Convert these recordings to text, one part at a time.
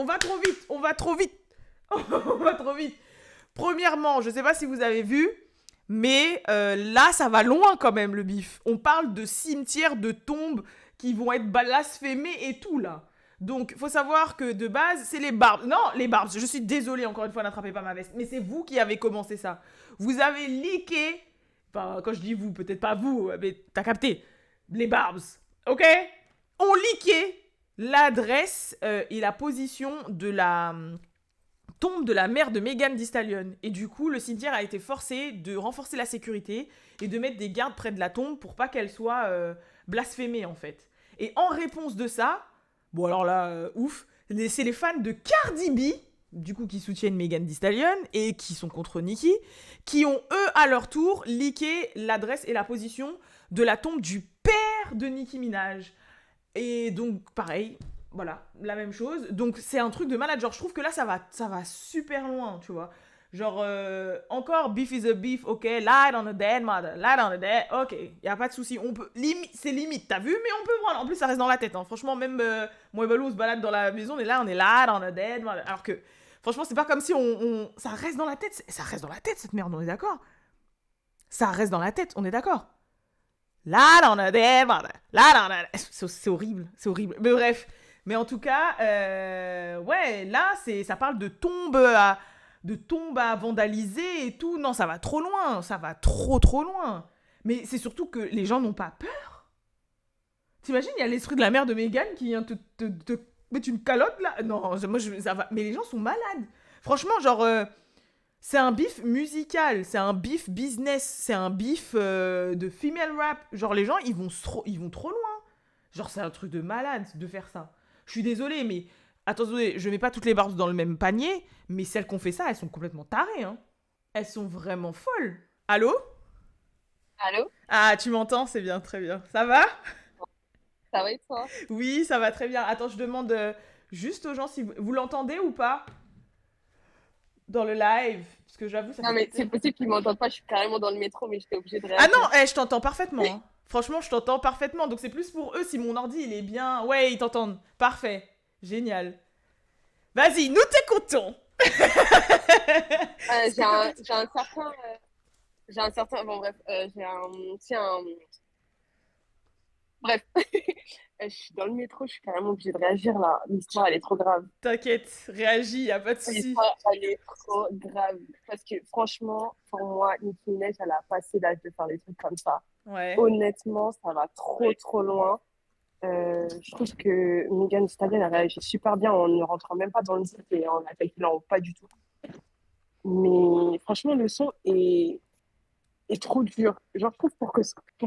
on va trop vite, on va trop vite. On va trop vite. Premièrement, je sais pas si vous avez vu, mais là, ça va loin quand même, le bif. On parle de cimetières, de tombes qui vont être blasphémées et tout, là. Donc, faut savoir que de base, c'est les barbes. Non, les barbes, je suis désolée, encore une fois, n'attrapez pas ma veste. Mais c'est vous qui avez commencé ça. Vous avez leaké, enfin, quand je dis vous, peut-être pas vous, mais t'as capté, les barbes, ok? Ont leaké l'adresse et la position de la tombe de la mère de Megan Thee Stallion. Et du coup, le cimetière a été forcé de renforcer la sécurité et de mettre des gardes près de la tombe pour pas qu'elle soit blasphémée, en fait. Et en réponse de ça, bon alors là, ouf, c'est les fans de Cardi B, du coup qui soutiennent Megan Thee Stallion et qui sont contre Nicki, qui ont eux à leur tour leaké l'adresse et la position de la tombe du père de Nicki Minaj. Et donc pareil, voilà, la même chose. Donc c'est un truc de malade. Genre je trouve que là ça va super loin, tu vois. Genre encore beef is a beef, ok, light on the dead mother, light on the dead, ok, y a pas de souci, on peut, c'est limite, t'as vu, mais on peut voir. En plus ça reste dans la tête, hein. Franchement même moi et Balou on se balade dans la maison, on est light on the dead mother, alors que franchement c'est pas comme si ça reste dans la tête, ça reste dans la tête cette merde, on est d'accord. Ça reste dans la tête, on est d'accord. Light on the dead mother, light on the dead, c'est horrible, c'est horrible. Mais bref, mais en tout cas, ouais, là ça parle de tombes à vandaliser et tout. Non, ça va trop loin. Ça va trop loin. Mais c'est surtout que les gens n'ont pas peur. T'imagines, il y a l'esprit de la mère de Meghan qui vient te mettre une calotte là. Non, ça va. Mais les gens sont malades. Franchement, genre, c'est un bif musical, c'est un bif business, c'est un bif de female rap. Genre, les gens, ils vont trop loin. Genre, c'est un truc de malade de faire ça. Je suis désolée, mais attendez, je mets pas toutes les barbes dans le même panier, mais celles qui ont fait ça, elles sont complètement tarées, hein. Elles sont vraiment folles. Allô? Allô? Ah, tu m'entends? C'est bien, très bien. Ça va? Ça va et toi? Oui, ça va très bien. Attends, je demande juste aux gens si vous l'entendez ou pas dans le live, parce que j'avoue, ça Non, fait mais c'est peut-être... possible qu'ils m'entendent pas, je suis carrément dans le métro, mais j'étais obligée de Ah non, réagir. je t'entends parfaitement, hein. Franchement, je t'entends parfaitement. Donc c'est plus pour eux si mon ordi il est bien. Ouais, ils t'entendent. Parfait. Génial. Vas-y, nous t'écoutons. Est-ce que t'as peut-être... J'ai un certain, bon bref, c'est un, bref, je suis dans le métro, je suis carrément obligée de réagir là. L'histoire, elle est trop grave. T'inquiète, réagis, y a pas de souci. L'histoire, elle est trop grave. Parce que franchement, pour moi, Nicki Minaj, elle a passé l'âge de faire des trucs comme ça. Ouais. Honnêtement, ça va trop loin. Je trouve que Megan Thee Stallion a réagi super bien en ne rentrant même pas dans le zip et en la calculant pas du tout. Mais franchement, le son est trop dur. Genre, je trouve pour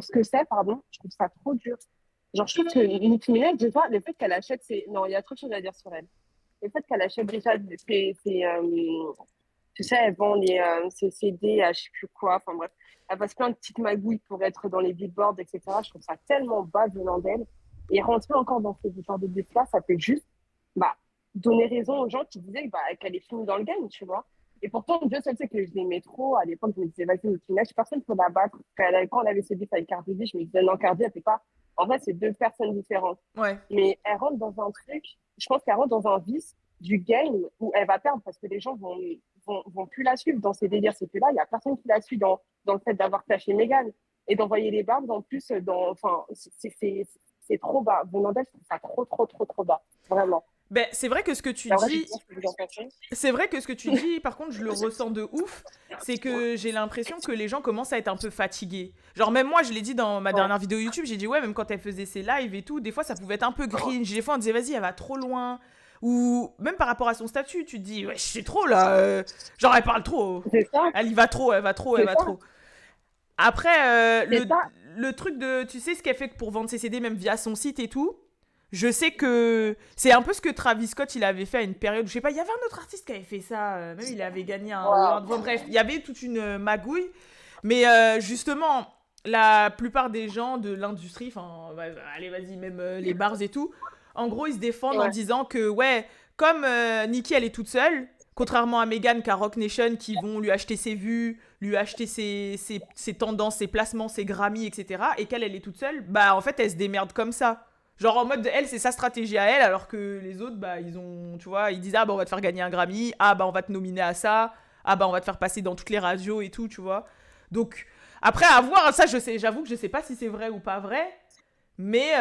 ce que c'est, pardon, je trouve ça trop dur. Genre, je trouve que Nicki Minaj, déjà, le fait qu'elle achète ses... Non, il y a trop de choses à dire sur elle. Le fait qu'elle achète déjà tu sais, elle vend ses CD à je sais plus quoi, enfin bref. Elle passe plein de petites magouilles pour être dans les billboards, etc. Je trouve ça tellement bas venant d'elle. Et rentrer encore dans ce genre de débat, ça fait juste bah, donner raison aux gens qui disaient bah, qu'elle est finie dans le game, tu vois. Et pourtant, Dieu seul sait que je l'aimais trop. À l'époque, je me disais, vas-y, Nicki Minaj, personne ne peut la battre. Quand elle avait ses bif avec Cardi B, je me disais, non, Cardi, elle fait pas. En fait, c'est deux personnes différentes. Ouais. Mais elle rentre dans un truc, je pense qu'elle rentre dans un vice du game où elle va perdre parce que les gens vont plus la suivre dans ses délires. C'est que là, il n'y a personne qui la suit dans le fait d'avoir clashé Megan et d'envoyer les barbes en plus. Enfin, c'est trop bas. Venant d'elle, je trouve ça trop bas. Vraiment. Ben, c'est vrai que ce que tu En vrai, je dis, pense que vous en pensez. c'est vrai que ce que tu dis, par contre, je le ressens de ouf. C'est que j'ai l'impression que les gens commencent à être un peu fatigués. Genre, même moi, je l'ai dit dans ma Ouais. dernière vidéo YouTube, j'ai dit, ouais, même quand elle faisait ses lives et tout, des fois, ça pouvait être un peu cringe. Des fois, on disait, vas-y, elle va trop loin. Ou même par rapport à son statut, tu te dis, ouais, c'est trop là. Genre, elle parle trop. C'est ça, Elle y va trop, elle va trop, elle c'est va ça, trop. Après, c'est ça. le truc de. Tu sais ce qu'elle fait pour vendre ses CD, même via son site et tout. Je sais que c'est un peu ce que Travis Scott il avait fait à une période. Je sais pas, il y avait un autre artiste qui avait fait ça. Même il avait gagné un award. Bon, Wow. bref, il y avait toute une magouille. Mais justement, la plupart des gens de l'industrie, enfin, ouais, allez, vas-y, même les bars et tout, en gros, ils se défendent en Ouais. disant que, ouais, comme Nicki, elle est toute seule, contrairement à Megan, qu'à Rock Nation, qui vont lui acheter ses vues, lui acheter ses tendances, ses placements, ses Grammy, etc., et qu'elle, elle est toute seule, bah, en fait, elle se démerde comme ça. Genre en mode, elle, c'est sa stratégie à elle, alors que les autres, bah, ils ont, tu vois, ils disent, ah bah on va te faire gagner un Grammy, ah bah on va te nominer à ça, ah bah on va te faire passer dans toutes les radios et tout, tu vois. Donc, après, à voir, ça, j'avoue que je sais pas si c'est vrai ou pas vrai, mais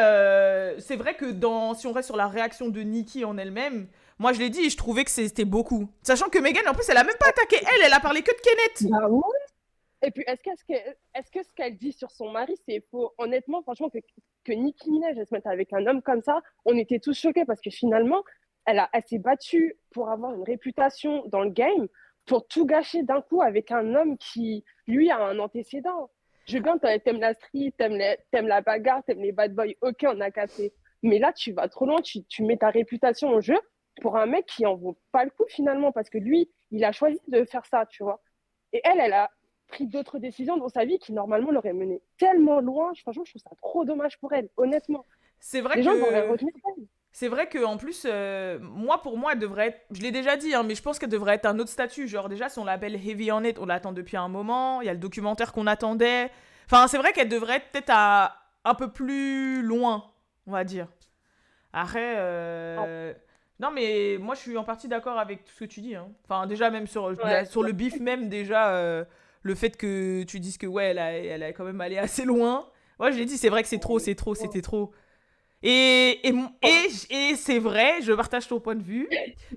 c'est vrai que si on reste sur la réaction de Nicki en elle-même, moi je l'ai dit, je trouvais que c'était beaucoup. Sachant que Megan, en plus, elle a même pas attaqué elle a parlé que de Kenneth. Bah ouais. Et puis, est-ce que ce qu'elle dit sur son mari, c'est faux? Honnêtement, franchement, que Nicki Minaj elle se mette avec un homme comme ça, on était tous choqués parce que finalement, elle s'est battue pour avoir une réputation dans le game, pour tout gâcher d'un coup avec un homme qui, lui, a un antécédent. Je veux bien, t'aimes la street, t'aimes la bagarre, t'aimes les bad boys, ok, on a capté. Mais là, tu vas trop loin, tu mets ta réputation en jeu pour un mec qui en vaut pas le coup finalement, parce que lui, il a choisi de faire ça, tu vois. Et elle a pris d'autres décisions dans sa vie qui normalement l'auraient menée tellement loin. Franchement, je trouve ça trop dommage pour elle, honnêtement. C'est vrai Les gens devraient que retenir elle. C'est vrai que en plus, moi pour moi, elle devrait être. Je l'ai déjà dit, hein, mais je pense qu'elle devrait être un autre statut. Genre déjà, son label Heavy on It, on l'attend depuis un moment. Il y a le documentaire qu'on attendait. Enfin, c'est vrai qu'elle devrait être peut-être un peu plus loin, on va dire. Après, non mais moi je suis en partie d'accord avec tout ce que tu dis, hein. Enfin déjà même Ouais, sur le bif même déjà, le fait que tu dises que ouais elle a quand même allé assez loin. Ouais, je l'ai dit, c'est vrai que c'était trop. Et c'est vrai, je partage ton point de vue,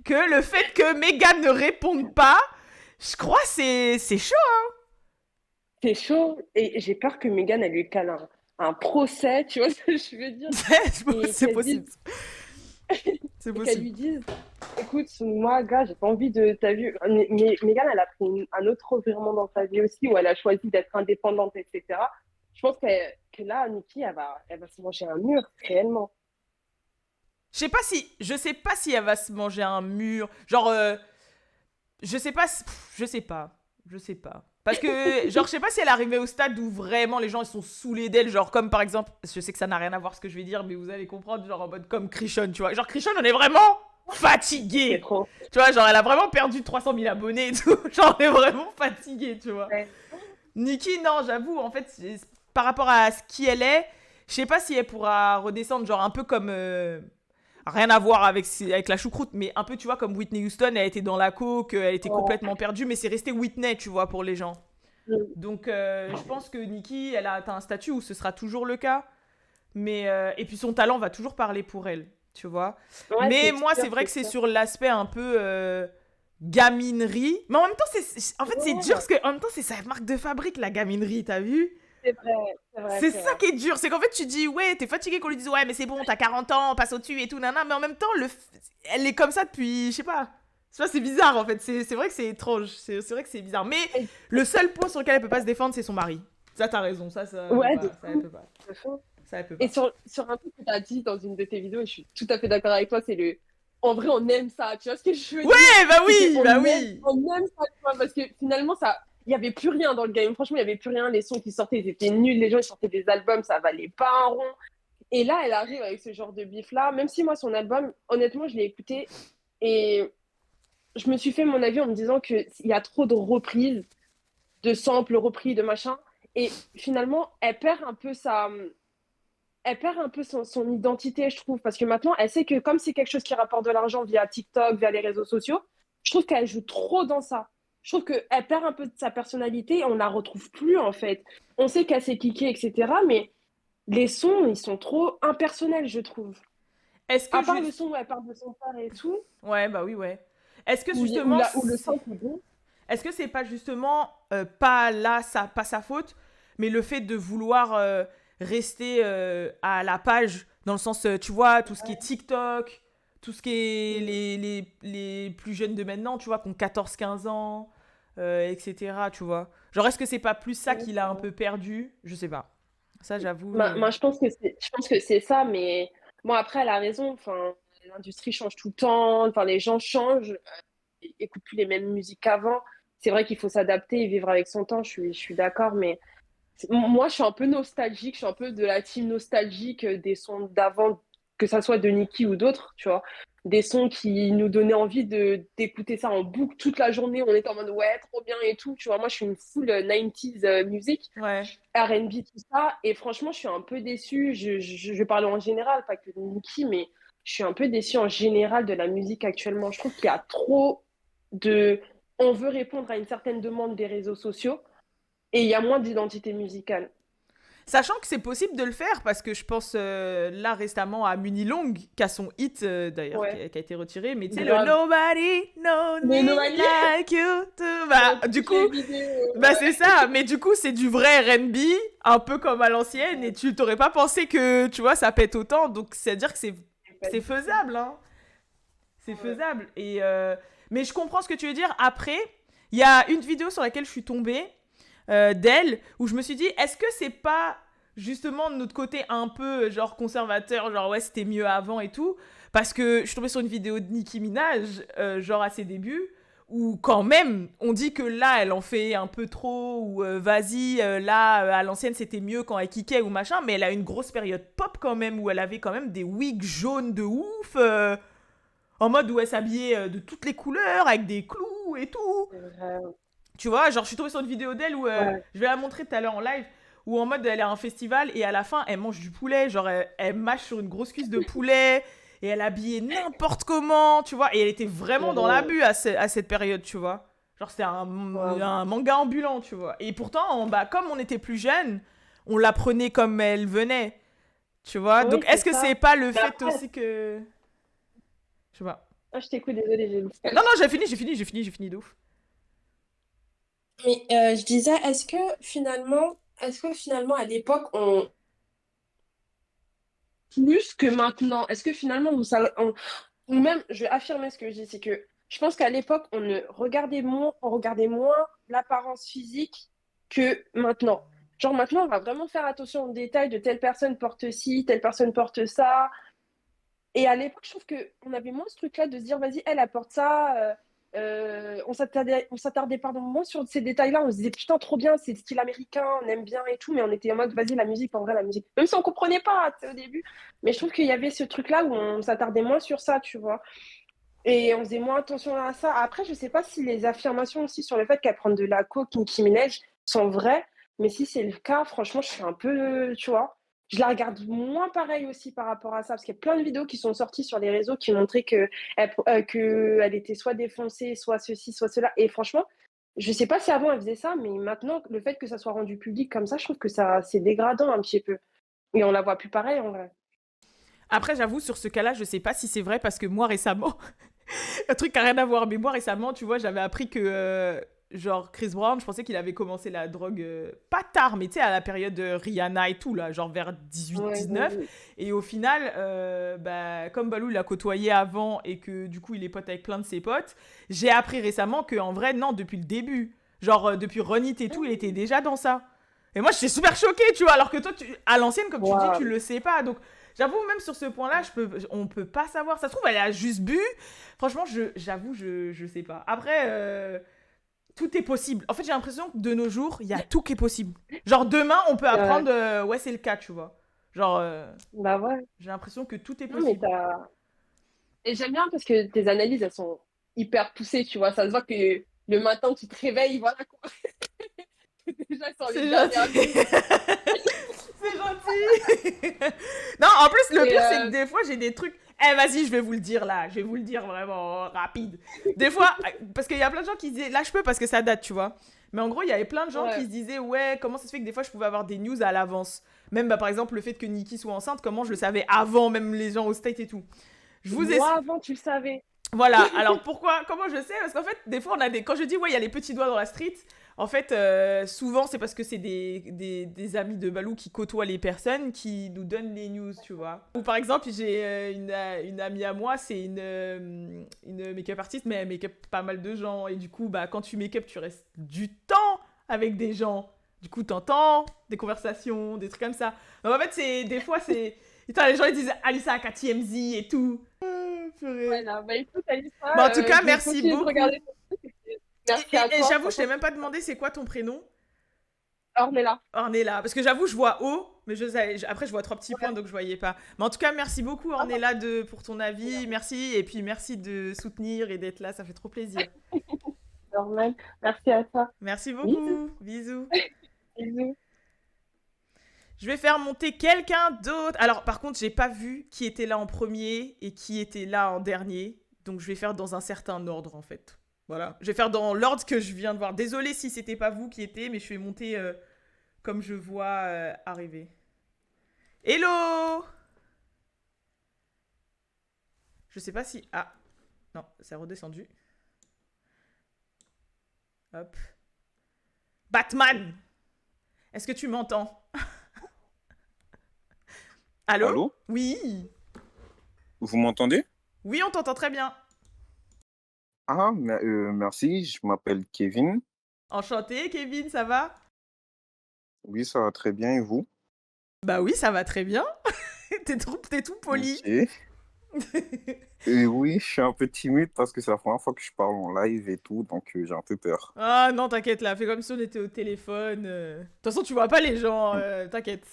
que le fait que Megan ne réponde pas, je crois c'est chaud. c'est chaud. Et j'ai peur que Meghan, elle lui cale un procès, tu vois ce que je veux dire? Et C'est qu'elle possible. dise, C'est et qu'elle possible. lui dise, écoute, moi, gars, j'ai pas envie de. T'as vu, mais Meghan, elle a pris un autre revirement dans sa vie aussi, où elle a choisi d'être indépendante, etc. Je pense que là, Nikki, elle va se manger un mur, réellement. Je sais pas si elle va se manger un mur. Genre, je sais pas, je sais pas. Parce que, genre, je sais pas si elle est arrivée au stade où vraiment les gens ils sont saoulés d'elle. Genre, comme par exemple, je sais que ça n'a rien à voir ce que je vais dire, mais vous allez comprendre, genre en mode comme Krishon, tu vois. Genre, Krishon, on est vraiment C'est fatigué. trop. Tu vois, genre, elle a vraiment perdu 300 000 abonnés et tout. Genre, on est vraiment fatigué, tu vois. Ouais. Nikki, non, j'avoue, en fait, par rapport à ce qui elle est, je sais pas si elle pourra redescendre, genre un peu comme. Rien à voir avec la choucroute, mais un peu, tu vois, comme Whitney Houston, elle était dans la coke, elle était Ouais. complètement perdue, mais c'est resté Whitney, tu vois, pour les gens. Mm. Donc, je pense que Nikki, elle a atteint un statut où ce sera toujours le cas, mais et puis son talent va toujours parler pour elle, tu vois. Ouais, Mais c'est moi, sûr, c'est vrai c'est que c'est sûr. sur l'aspect un peu gaminerie, mais en même temps, en fait, c'est dur Ouais, parce que en même temps, c'est sa marque de fabrique, la gaminerie, t'as vu? c'est vrai, c'est vrai, C'est c'est ça vrai. qui est dur, c'est qu'en fait tu dis ouais, t'es fatigué qu'on lui dise ouais, mais c'est bon, t'as 40 ans, passe au-dessus et tout, nana, mais en même temps, elle est comme ça depuis, je sais pas. Tu vois, c'est bizarre en fait, c'est vrai que c'est étrange, c'est vrai que c'est bizarre. Mais Et- le seul point sur lequel elle peut pas se défendre, c'est son mari. Ça, t'as raison, elle peut ouais, de pas, ça, elle fou, peut pas. de fou. Ça, elle peut Et pas. sur un truc que tu as dit dans une de tes vidéos, et je suis tout à fait d'accord avec toi, c'est le. En vrai, on aime ça, tu vois ce que je veux dire? Ouais, C'est bah oui. on aime ça, tu vois, parce que finalement, ça. Il n'y avait plus rien dans le game. Franchement, il n'y avait plus rien. Les sons qui sortaient, ils étaient nuls. Les gens, ils sortaient des albums, ça valait pas un rond. Et là, elle arrive avec ce genre de bif-là. Même si moi, son album, honnêtement, je l'ai écouté et je me suis fait mon avis en me disant qu'il y a trop de reprises, de samples repris, de machin. Et finalement, elle perd un peu son identité, je trouve, parce que maintenant, elle sait que comme c'est quelque chose qui rapporte de l'argent via TikTok, via les réseaux sociaux, je trouve qu'elle joue trop dans ça. Je trouve qu'elle perd un peu de sa personnalité et on la retrouve plus, en fait. On sait qu'elle s'est kickée, etc., mais les sons, ils sont trop impersonnels, je trouve. Est-ce que À part le juste. son où elle parle de son père et tout, Ouais, bah oui, ouais. Est-ce que où, justement, où le sample est bon. est-ce que c'est pas justement pas là, pas sa faute, mais le fait de vouloir rester à la page, dans le sens, tu vois, tout ce qui est TikTok, tout ce qui est les plus jeunes de maintenant, tu vois, qui ont 14 15 ans, etc., tu vois. Genre, est-ce que c'est pas plus ça qu'il a un peu perdu? Je sais pas. Ça, j'avoue. Moi, je pense que c'est ça, mais bon, après, elle a raison. Enfin, l'industrie change tout le temps. Enfin, les gens changent, écoutent plus les mêmes musiques qu'avant. C'est vrai qu'il faut s'adapter et vivre avec son temps. Je suis d'accord, mais moi, je suis un peu nostalgique. Je suis un peu de la team nostalgique des sons d'avant, que ça soit de Nicki ou d'autres, tu vois. Des sons qui nous donnaient envie d'écouter ça en boucle toute la journée. On était en mode ouais, trop bien et tout. Tu vois, moi, je suis une full 90s musique, Ouais. R&B, tout ça. Et franchement, je suis un peu déçue. Je vais parler en général, pas que de Nicki, mais je suis un peu déçue en général de la musique actuellement. Je trouve qu'il y a trop de. On veut répondre à une certaine demande des réseaux sociaux et il y a moins d'identité musicale. Sachant que c'est possible de le faire parce que je pense là récemment à Munilong qui a son hit d'ailleurs Ouais, qui a été retiré, mais tu sais le grave. Nobody know Mais me Novali, like you bah du toutes les coup vidéos, bah c'est ça, mais du coup c'est du vrai R&B un peu comme à l'ancienne et tu t'aurais pas pensé que tu vois ça pète autant, donc c'est à dire que pas c'est du tout. faisable hein, c'est Ouais. faisable et mais je comprends ce que tu veux dire. Après il y a une vidéo sur laquelle je suis tombée d'elle, où je me suis dit, est-ce que c'est pas justement de notre côté un peu genre conservateur, genre ouais c'était mieux avant et tout, parce que je suis tombée sur une vidéo de Nicki Minaj, genre à ses débuts, où quand même on dit que là elle en fait un peu trop, ou vas-y, là à l'ancienne c'était mieux quand elle kickait ou machin, mais elle a une grosse période pop quand même, où elle avait quand même des wigs jaunes de ouf, en mode où elle s'habillait de toutes les couleurs, avec des clous et tout. C'est vrai. Tu vois, genre, je suis tombée sur une vidéo d'elle où Ouais. je vais la montrer tout à l'heure en live, où en mode elle est à un festival et à la fin elle mange du poulet, genre elle mâche sur une grosse cuisse de poulet et elle habillait n'importe comment, tu vois, et elle était vraiment dans Ouais. l'abus à cette période, tu vois. Genre, c'était Ouais. un manga ambulant, tu vois. Et pourtant, bah, comme on était plus jeunes, on la prenait comme elle venait, tu vois. Oui, Donc, c'est est-ce que c'est ça. pas le Mais fait après, aussi que. Je sais pas. ah, je t'écoute, désolée, j'ai Non, non, j'ai fini de ouf. Mais je disais, est-ce que finalement à l'époque, plus que maintenant. Est-ce que finalement, ou même, je vais affirmer ce que je dis, c'est que je pense qu'à l'époque, on regardait moins l'apparence physique que maintenant. Genre maintenant, on va vraiment faire attention aux détails de telle personne porte ci, telle personne porte ça. Et à l'époque, je trouve qu'on avait moins ce truc-là de se dire, vas-y, elle apporte ça. On s'attardait pardon, moins sur ces détails-là. On se disait, putain, trop bien, c'est le style américain, on aime bien et tout. Mais on était en mode, vas-y, la musique, en vrai, la musique. Même si on comprenait pas, tu sais, au début. Mais je trouve qu'il y avait ce truc-là où on s'attardait moins sur ça, tu vois. Et on faisait moins attention à ça. Après, je sais pas si les affirmations aussi sur le fait qu'elle prenne de la coke, Nicki Minaj, sont vraies. Mais si c'est le cas, franchement, je suis un peu, tu vois, je la regarde moins pareil aussi par rapport à ça. Parce qu'il y a plein de vidéos qui sont sorties sur les réseaux qui montraient que elle était soit défoncée, soit ceci, soit cela. Et franchement, je sais pas si avant elle faisait ça, mais maintenant, le fait que ça soit rendu public comme ça, je trouve que ça, c'est dégradant un petit peu. Et on la voit plus pareil en vrai. Après, j'avoue, sur ce cas-là, je sais pas si c'est vrai parce que moi récemment, un truc qui a rien à voir, mais moi récemment, tu vois, j'avais appris que, genre, Chris Brown, je pensais qu'il avait commencé la drogue pas tard, mais tu sais, à la période de Rihanna et tout, là, genre vers Ouais, 18-19. Et au final, bah, comme Balou l'a côtoyé avant et que du coup, il est pote avec plein de ses potes, j'ai appris récemment qu'en vrai, non, depuis le début, genre, depuis Run It et tout, il était déjà dans ça. Et moi, j'étais super choquée, tu vois, alors que toi, à l'ancienne, comme tu dis, tu waouh. le sais pas. Donc, j'avoue, même sur ce point-là, on peut pas savoir. Ça se trouve, elle a juste bu. Franchement, j'avoue, je sais pas. Après, tout est possible. En fait, j'ai l'impression que de nos jours, il y a tout qui est possible. Genre, demain, on peut Ouais. apprendre, ouais, c'est le cas, tu vois. Genre, Bah ouais. j'ai l'impression que tout est Non, mais possible. t'as. Et j'aime bien parce que tes analyses, elles sont hyper poussées, tu vois. Ça se voit que le matin, tu te réveilles, voilà quoi. Déjà sur les C'est dernières gentil. news. C'est gentil. Non, en plus, le Et pire, c'est que des fois, j'ai des trucs. Eh, vas-y, je vais vous le dire là. Je vais vous le dire vraiment rapide. Des fois, parce qu'il y a plein de gens qui disaient. Là, je peux parce que ça date, tu vois. Mais en gros, il y avait plein de gens qui ouais. se disaient, ouais, comment ça se fait que des fois, je pouvais avoir des news à l'avance. Même, bah, par exemple, le fait que Nikki soit enceinte, comment je le savais avant, même les gens au State et tout. Je vous ai. Moi, avant, tu le savais. Voilà, alors pourquoi, comment je sais? Parce qu'en fait, des fois, on a des. Quand je dis, ouais, il y a les petits doigts dans la street, en fait, souvent, c'est parce que c'est des amis de Balou qui côtoient les personnes qui nous donnent les news, tu vois. Ou par exemple, j'ai une amie à moi, c'est une make-up artiste, mais elle make-up pas mal de gens. Et du coup, bah, quand tu make-up, tu restes du temps avec des gens. Du coup, t'entends des conversations, des trucs comme ça. Donc en fait, des fois, c'est. Putain, les gens ils disent Alissa a KTMZ et tout. Purée. Voilà. Bah écoute, Bon, en Alissa, tout cas, je vais merci continuer de beaucoup. regarder ton truc. Merci à Et toi. j'avoue, je t'ai Franchement, même pas c'était demandé c'est quoi ton prénom. Ornella. Ornella. Parce que j'avoue, je vois O, mais après, je vois 3 petits Ouais. points, donc je voyais pas. Mais en tout cas, merci beaucoup, Ah, Ornella, pour ton avis. Merci. Et puis, merci de soutenir et d'être là. Ça fait trop plaisir. normal. Merci à toi. Merci Bisous. beaucoup. Bisous. Bisous. Je vais faire monter quelqu'un d'autre. Alors, par contre, j'ai pas vu qui était là en premier et qui était là en dernier. Donc, je vais faire dans un certain ordre, en fait. Voilà. Je vais faire dans l'ordre que je viens de voir. Désolée si c'était pas vous qui étiez, mais je vais monter comme je vois arriver. Hello! Je sais pas si... Ah, non, c'est redescendu. Hop. Batman! Est-ce que tu m'entends? Allô? Allô? Oui. Vous m'entendez? Oui, on t'entend très bien. Ah, merci, je m'appelle Kevin. Enchanté, Kevin, ça va? Oui, ça va très bien et vous? Bah oui, ça va très bien. T'es tout poli. Ok. Et oui, je suis un peu timide parce que c'est la première fois que je parle en live et tout, donc j'ai un peu peur. Ah non, t'inquiète là, fais comme si on était au téléphone. De toute façon, tu vois pas les gens, t'inquiète.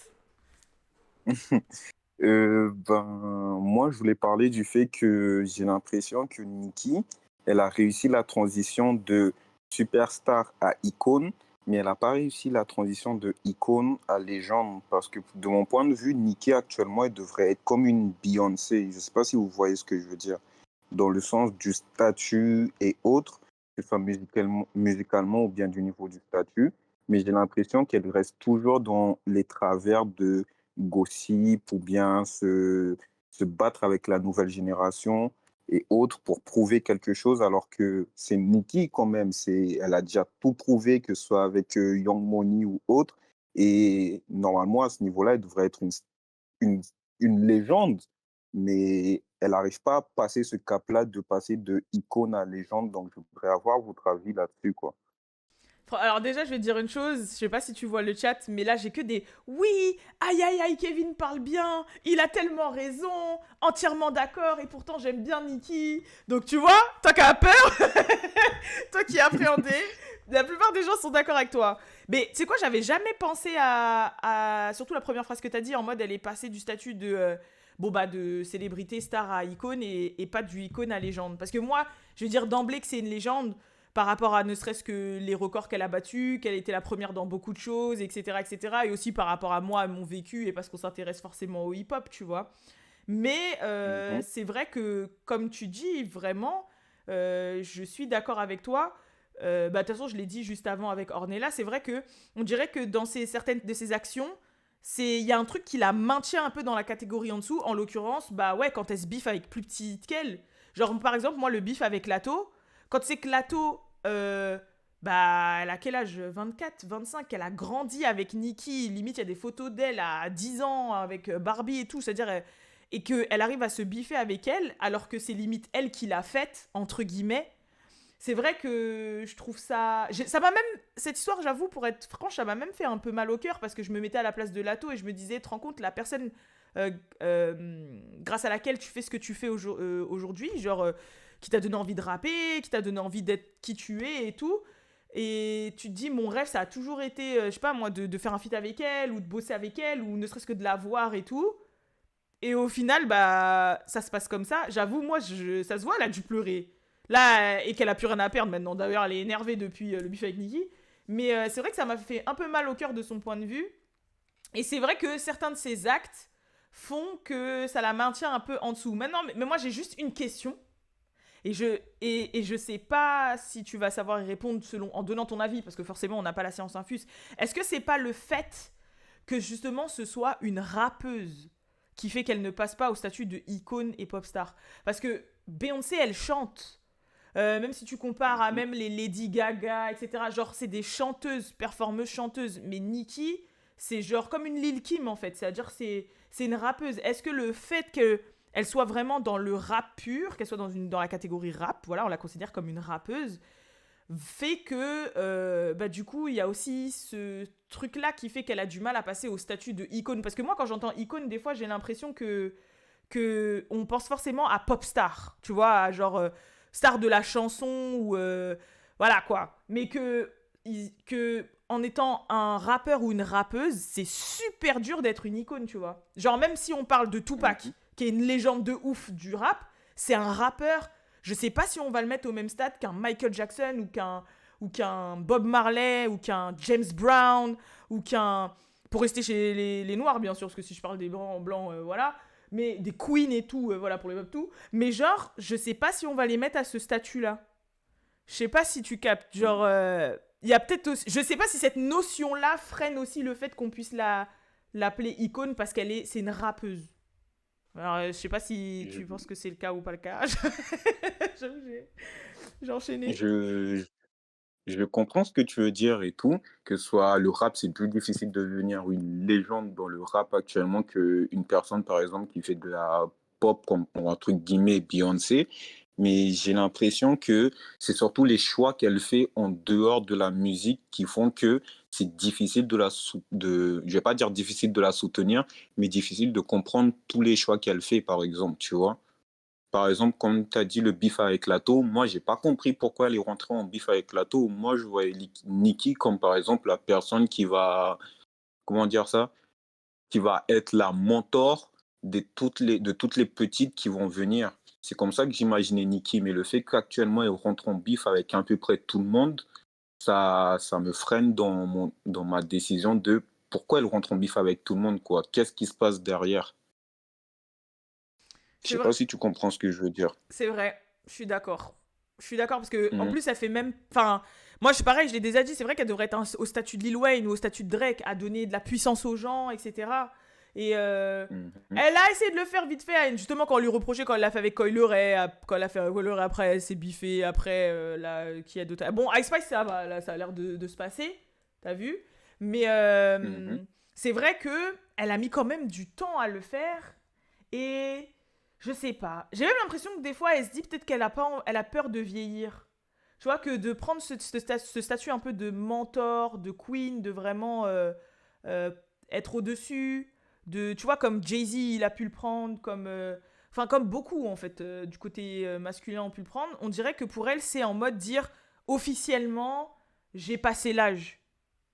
Moi, je voulais parler du fait que j'ai l'impression que Nicki, elle a réussi la transition de superstar à icône, mais elle n'a pas réussi la transition de icône à légende. Parce que de mon point de vue, Nicki, actuellement, elle devrait être comme une Beyoncé. Je ne sais pas si vous voyez ce que je veux dire. Dans le sens du statut et autres, que ce soit musicalement ou bien du niveau du statut. Mais j'ai l'impression qu'elle reste toujours dans les travers de gossip ou bien se battre avec la nouvelle génération et autres pour prouver quelque chose, alors que c'est Nicki quand même. Elle a déjà tout prouvé, que ce soit avec Young Money ou autre. Et normalement, à ce niveau-là, elle devrait être une, une légende. Mais elle n'arrive pas à passer ce cap-là de passer de icône à légende. Donc, je voudrais avoir votre avis là-dessus, quoi. Alors déjà, je vais te dire une chose, je sais pas si tu vois le chat, mais là j'ai que des oui, aïe aïe aïe, Kevin parle bien, il a tellement raison, entièrement d'accord, et pourtant j'aime bien Nikki. Donc tu vois, toi qui as peur, toi qui es appréhendé, la plupart des gens sont d'accord avec toi. Mais tu sais quoi, j'avais jamais pensé surtout la première phrase que t'as dit, en mode elle est passée du statut de... bon bah de célébrité star à icône et pas du icône à légende. Parce que moi, je veux dire d'emblée que c'est une légende par rapport à ne serait-ce que les records qu'elle a battus, qu'elle était la première dans beaucoup de choses, etc., etc. Et aussi par rapport à moi, à mon vécu, et parce qu'on s'intéresse forcément au hip-hop, tu vois. Mais Mhm. c'est vrai que, comme tu dis, vraiment, je suis d'accord avec toi. Bah, de toute façon, je l'ai dit juste avant avec Ornella, c'est vrai que on dirait que dans certaines de ses actions, il y a un truc qui la maintient un peu dans la catégorie en dessous. En l'occurrence, bah ouais, quand elle se biffe avec plus petite qu'elle. Genre, par exemple, moi, le bif avec Lato, quand c'est que Lato, bah, elle a quel âge? 24, 25, elle a grandi avec Nicki. Limite, il y a des photos d'elle à 10 ans avec Barbie et tout. C'est-à-dire, et qu'elle arrive à se biffer avec elle, alors que c'est limite elle qui l'a faite, entre guillemets. C'est vrai que je trouve ça. Ça m'a même. Cette histoire, j'avoue, pour être franche, ça m'a même fait un peu mal au cœur parce que je me mettais à la place de Lato et je me disais, te rends compte, la personne euh, grâce à laquelle tu fais ce que tu fais aujourd'hui, genre qui t'a donné envie de rapper, qui t'a donné envie d'être qui tu es et tout. Et tu te dis, mon rêve, ça a toujours été, je sais pas moi, de faire un feat avec elle ou de bosser avec elle ou ne serait-ce que de la voir et tout. Et au final, bah, ça se passe comme ça. J'avoue, moi, ça se voit, elle a dû pleurer. Là, et qu'elle a plus rien à perdre maintenant. D'ailleurs, elle est énervée depuis le bif avec Nikki. Mais c'est vrai que ça m'a fait un peu mal au cœur de son point de vue. Et c'est vrai que certains de ses actes font que ça la maintient un peu en dessous. Maintenant, mais moi, j'ai juste une question. Et je sais pas si tu vas savoir y répondre en donnant ton avis, parce que forcément, on n'a pas la science infuse. Est-ce que c'est pas le fait que justement ce soit une rappeuse qui fait qu'elle ne passe pas au statut de icône et pop star? Parce que Beyoncé, elle chante. Même si tu compares à Mhm. même les Lady Gaga, etc. Genre, c'est des chanteuses, performeuses chanteuses. Mais Nicki, c'est genre comme une Lil Kim, en fait. C'est-à-dire, c'est une rappeuse. Est-ce que le fait qu'elle soit vraiment dans le rap pur, qu'elle soit dans la catégorie rap, voilà, on la considère comme une rappeuse, fait que, bah, du coup, il y a aussi ce truc-là qui fait qu'elle a du mal à passer au statut de icône. Parce que moi, quand j'entends icône, des fois, j'ai l'impression que on pense forcément à pop star, tu vois, à genre star de la chanson ou voilà quoi. Mais que que en étant un rappeur ou une rappeuse, c'est super dur d'être une icône, tu vois. Genre, même si on parle de Tupac, qui est une légende de ouf du rap, c'est un rappeur. Je sais pas si on va le mettre au même stade qu'un Michael Jackson ou qu'un Bob Marley ou qu'un James Brown ou qu'un... Pour rester chez les Noirs, bien sûr, parce que si je parle des blancs, voilà. Mais des Queens et tout, voilà, pour les pop tout. Mais genre, je sais pas si on va les mettre à ce statut-là. Je sais pas si tu captes. Genre, il y a peut-être aussi... Je sais pas si cette notion-là freine aussi le fait qu'on puisse l'appeler icône parce c'est une rappeuse. Alors, je sais pas si tu penses que c'est le cas ou pas le cas. J'avoue, j'ai enchaîné. Je comprends ce que tu veux dire et tout, que ce soit le rap, c'est plus difficile de devenir une légende dans le rap actuellement qu'une personne, par exemple, qui fait de la pop, comme entre guillemets Beyoncé. Mais j'ai l'impression que c'est surtout les choix qu'elle fait en dehors de la musique qui font que c'est difficile je vais pas dire difficile de la soutenir, mais difficile de comprendre tous les choix qu'elle fait, par exemple, tu vois. Par exemple, comme tu as dit, le bif avec Lato, moi, j'ai pas compris pourquoi elle est rentrée en bif avec Lato. Moi, je voyais Nicki comme, par exemple, la personne qui va, comment dire ça, qui va être la mentor de toutes les petites qui vont venir. C'est comme ça que j'imaginais Nicki. Mais le fait qu'actuellement, elle rentre en bif avec à peu près tout le monde, ça me freine dans ma décision de pourquoi elle rentre en bif avec tout le monde, quoi. Qu'est-ce qui se passe derrière? Je C'est sais vrai. pas si tu comprends ce que je veux dire. C'est vrai, je suis d'accord. Je suis d'accord parce que en Mhm. plus, elle fait même. Enfin, moi, je suis pareil, je l'ai déjà dit, c'est vrai qu'elle devrait être au statut de Lil Wayne ou au statut de Drake, à donner de la puissance aux gens, etc. Et Mhm. elle a essayé de le faire vite fait, justement, quand on lui reprochait, quand elle l'a fait avec Coi Leray, quand elle a fait avec Coi Leray, après, elle s'est biffée, après, là, qui a d'autres. Bon, Ice Spice, ça va, là, ça a l'air de se passer, t'as vu? Mais Mhm. c'est vrai que elle a mis quand même du temps à le faire, et. Je sais pas. J'ai même l'impression que des fois, elle se dit peut-être qu'elle a, pas, elle a peur de vieillir. Tu vois, que de prendre ce statut un peu de mentor, de queen, de vraiment euh, être au-dessus. Tu vois, comme Jay-Z, il a pu le prendre, enfin, comme beaucoup, en fait, du côté masculin ont pu le prendre. On dirait que pour elle, c'est en mode dire officiellement, j'ai passé l'âge.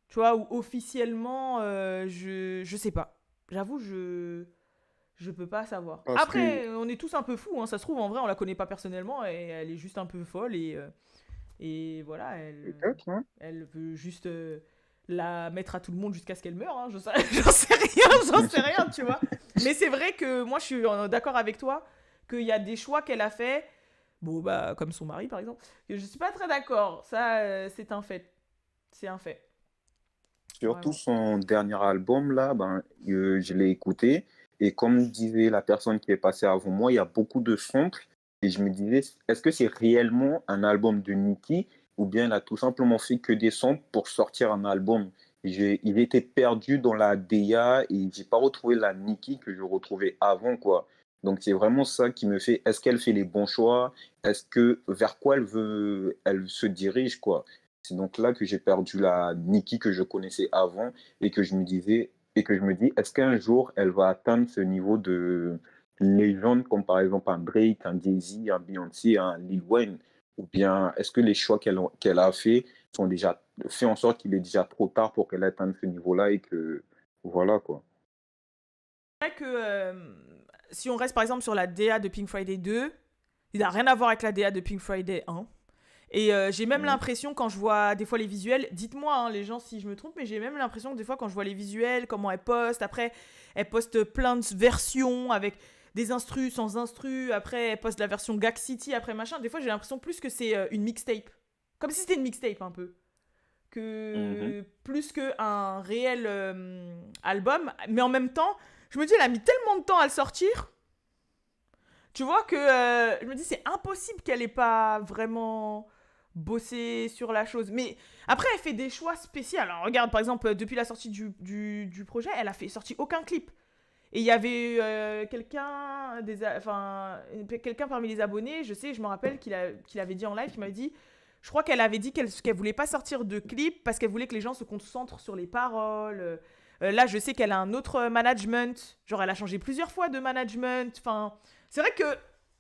Tu vois, ou officiellement, je sais pas. J'avoue, je peux pas savoir. Parce que Après, on est tous un peu fous, hein. Ça se trouve, en vrai, on la connaît pas personnellement et elle est juste un peu folle et voilà, peut-être, hein. elle veut juste la mettre à tout le monde jusqu'à ce qu'elle meure. Hein. J'en sais rien, j'en sais rien, tu vois. Mais c'est vrai que moi, je suis d'accord avec toi qu'il y a des choix qu'elle a fait, bon, bah, comme son mari, par exemple, que je suis pas très d'accord. Ça, c'est un fait. C'est un fait. Surtout Vraiment. son dernier album, là, je l'ai écouté. Et comme disait la personne qui est passée avant moi, il y a beaucoup de samples. Et je me disais, est-ce que c'est réellement un album de Nicki ou bien elle a tout simplement fait que des samples pour sortir un album? Il était perdu dans la DA et j'ai pas retrouvé la Nicki que je retrouvais avant, quoi. Donc c'est vraiment ça qui me fait, est-ce qu'elle fait les bons choix? Est-ce que vers quoi elle se dirige, quoi? C'est donc là que j'ai perdu la Nicki que je connaissais avant et que je me dis, est-ce qu'un jour elle va atteindre ce niveau de légende comme par exemple un Drake, un Jay-Z, un Beyoncé, un Lil Wayne? Ou bien est-ce que les choix qu'elle a fait sont déjà fait en sorte qu'il est déjà trop tard pour qu'elle atteigne ce niveau-là et que voilà quoi. C'est vrai que si on reste par exemple sur la DA de Pink Friday 2, il n'a rien à voir avec la DA de Pink Friday 1. Et j'ai même Mhm. l'impression quand je vois des fois les visuels, dites-moi hein, les gens si je me trompe, mais j'ai même l'impression que des fois quand je vois les visuels, comment elle poste, après elle poste plein de versions avec des instrus, sans instrus, après elle poste la version Gag City, après machin, des fois j'ai l'impression plus que c'est une mixtape. Comme si c'était une mixtape un peu. Mhm. Que plus qu'un réel album, mais en même temps, je me dis elle a mis tellement de temps à le sortir, tu vois que je me dis c'est impossible qu'elle ait pas vraiment bossé sur la chose. Mais après, elle fait des choix spéciaux. Alors, regarde, par exemple, depuis la sortie du projet, elle a sorti aucun clip. Et il y avait quelqu'un parmi les abonnés, je me rappelle qu'il avait dit en live, qu'il m'avait dit, je crois qu'elle avait dit qu'elle voulait pas sortir de clip parce qu'elle voulait que les gens se concentrent sur les paroles. Là, je sais qu'elle a un autre management. Genre, elle a changé plusieurs fois de management. Enfin, c'est vrai que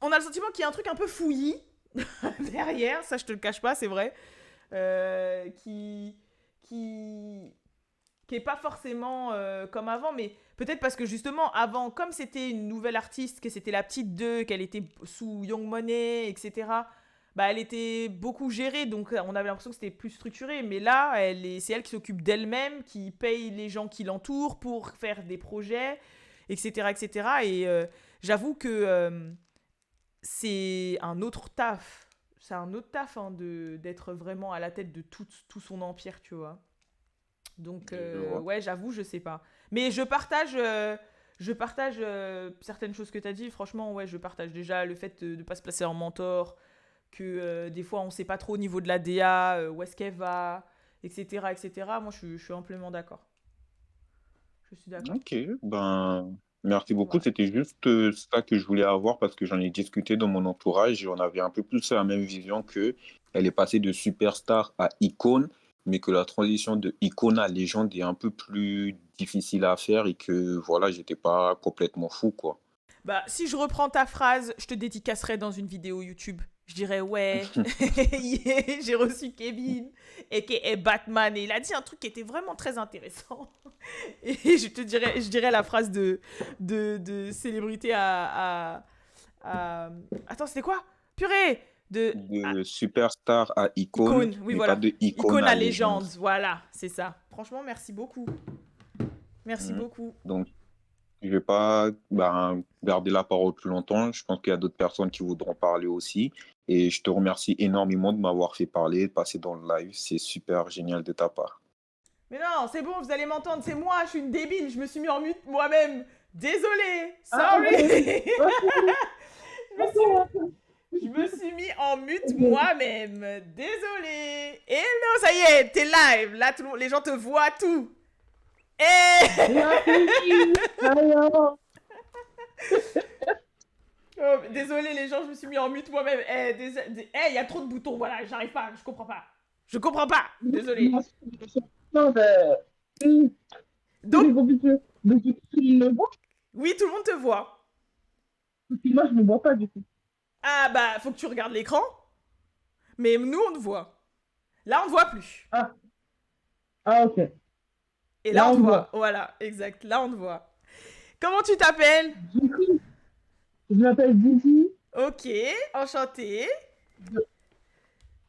on a le sentiment qu'il y a un truc un peu fouillis derrière. Ça, je te le cache pas, c'est vrai. qui, qui est pas forcément comme avant, mais peut-être parce que justement, avant, comme c'était une nouvelle artiste, que c'était la petite 2, qu'elle était sous Young Money, etc., bah, elle était beaucoup gérée, donc on avait l'impression que c'était plus structuré. Mais là, c'est elle qui s'occupe d'elle-même, qui paye les gens qui l'entourent pour faire des projets, etc., etc. Et j'avoue que c'est un autre taf. C'est un autre taf hein, d'être vraiment à la tête de tout son empire, tu vois. Donc, Je vois. ouais, j'avoue, je sais pas. Mais je partage certaines choses que tu as dit. Franchement, ouais, je partage déjà le fait de ne pas se placer en mentor, que des fois, on sait pas trop au niveau de la DA, où est-ce qu'elle va, etc., etc. Moi, je suis amplement d'accord. Je suis d'accord. Ok, ben, merci beaucoup. Voilà. C'était juste ça que je voulais avoir parce que j'en ai discuté dans mon entourage et on avait un peu plus la même vision que elle est passée de superstar à icône, mais que la transition de icône à légende est un peu plus difficile à faire et que voilà, j'étais pas complètement fou, quoi. Bah, si je reprends ta phrase, je te dédicacerai dans une vidéo YouTube. Je dirais, ouais, yeah, j'ai reçu Kevin, et Batman, et il a dit un truc qui était vraiment très intéressant. Et je dirais la phrase de célébrité Attends, c'était quoi? Purée! À De superstar à icône, icône, oui, mais pas voilà. de icône Icône à à légende. légende, voilà, c'est ça. Franchement, merci beaucoup. Merci Mhm. beaucoup. Donc, je vais pas garder la parole plus longtemps. Je pense qu'il y a d'autres personnes qui voudront parler aussi. Et je te remercie énormément de m'avoir fait parler, de passer dans le live. C'est super génial de ta part. Mais non, c'est bon, vous allez m'entendre, c'est moi, je suis une débile, je me suis mis en mute moi-même. Désolée, Ah, sorry. ok, je, me suis, je me suis mis en mute moi-même. Désolée. Hello, ça y est, t'es live. Là, les gens te voient tout. Eh alors, Oh, désolé les gens, je me suis mis en mute moi-même. Il y a trop de boutons, voilà, j'arrive pas, je comprends pas. Je comprends pas, désolé. non, ben, Donc, c'est compliqué. Donc, tu me vois, oui, tout le monde te voit. puis moi, je me vois pas du coup. Ah bah, faut que tu regardes l'écran, mais nous on te voit. Là, on te voit plus. Ah, ah, ok. Et là, Là, on on te me voit. voit. Voilà, exact, là, on te voit. Comment tu t'appelles? Du coup, je m'appelle Didi, Ok, enchanté.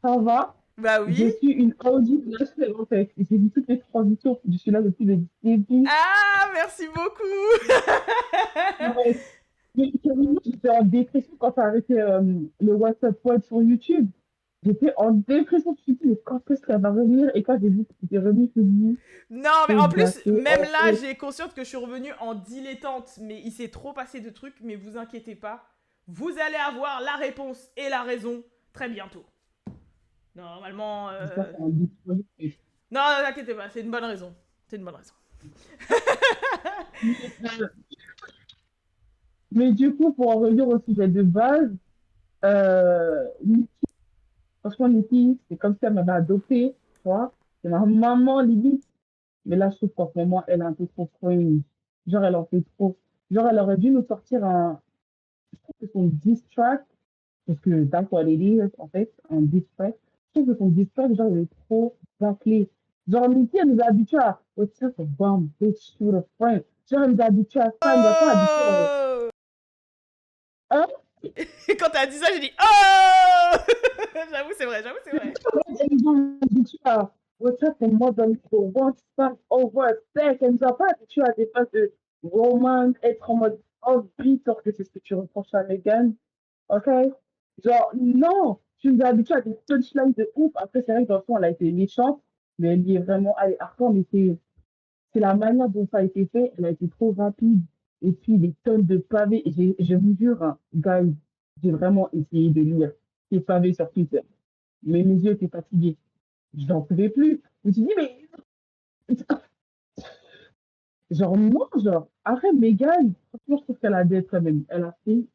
ça va. Bah Je oui. suis une audit nationale en fait. J'ai vu toutes les transitions. Je suis là depuis le début. Ah, merci beaucoup. Ouais. Mais carrément, j'étais en dépression quand t'as arrêté le WhatsApp Web sur YouTube. J'étais en dépression. Je me suis dit, mais quand est-ce qu'elle va revenir? Et quand j'ai vu que c'était revenu, je me suis dit, Non, mais c'est en plus, gâté. même En là, fait, j'ai conscience que je suis revenue en dilettante. Mais il s'est trop passé de trucs, mais vous inquiétez pas. Vous allez avoir la réponse et la raison très bientôt. Normalement. j'espère que ça va me disponible. Non, ne t'inquiétez pas, c'est une bonne raison. C'est une bonne raison. Mais du coup, pour en revenir au sujet de base, Nikki, franchement, Nikki, c'est comme si elle m'avait adopté, tu vois. C'est ma maman, limite. Mais là, je trouve qu'en ce moment, elle est un peu trop cringe. Genre, elle en fait trop. Genre, elle aurait dû nous sortir je trouve que son diss track, parce que that's what it is, en fait, un diss track. Je trouve que son diss track, genre, il est trop bâclé. Genre, Nikki, elle nous a habitués à, what's up, a bomb, bitch, shoot a friend. Genre, elle nous a habitués à ça, elle nous a pas habitués à, Oh. hein? Quand t'as dit ça, j'ai dit oh. J'avoue, c'est vrai, j'avoue, c'est vrai. Elle nous a habitués à, what's up, a mother, for one step over a sec. Elle nous a pas habitués à des phases de romance, être en mode offbeat, alors que c'est ce que tu reproches à Megan. Ok? Genre, non, tu nous as habitués à des punchlines de ouf. Après, c'est vrai que dans le fond, elle a été méchante, mais elle y est vraiment allée hardcore, mais c'est la manière dont ça a été fait, elle a été trop rapide. Et puis, les tonnes de pavés. Je vous jure, hein, guys, j'ai vraiment essayé de lire ces pavés sur Twitter. Mais mes yeux étaient fatigués. Je n'en pouvais plus. Je me suis dit, mais, genre, non, genre, arrête, Megan. Franchement, je trouve qu'elle a d'être quand même. Elle a fait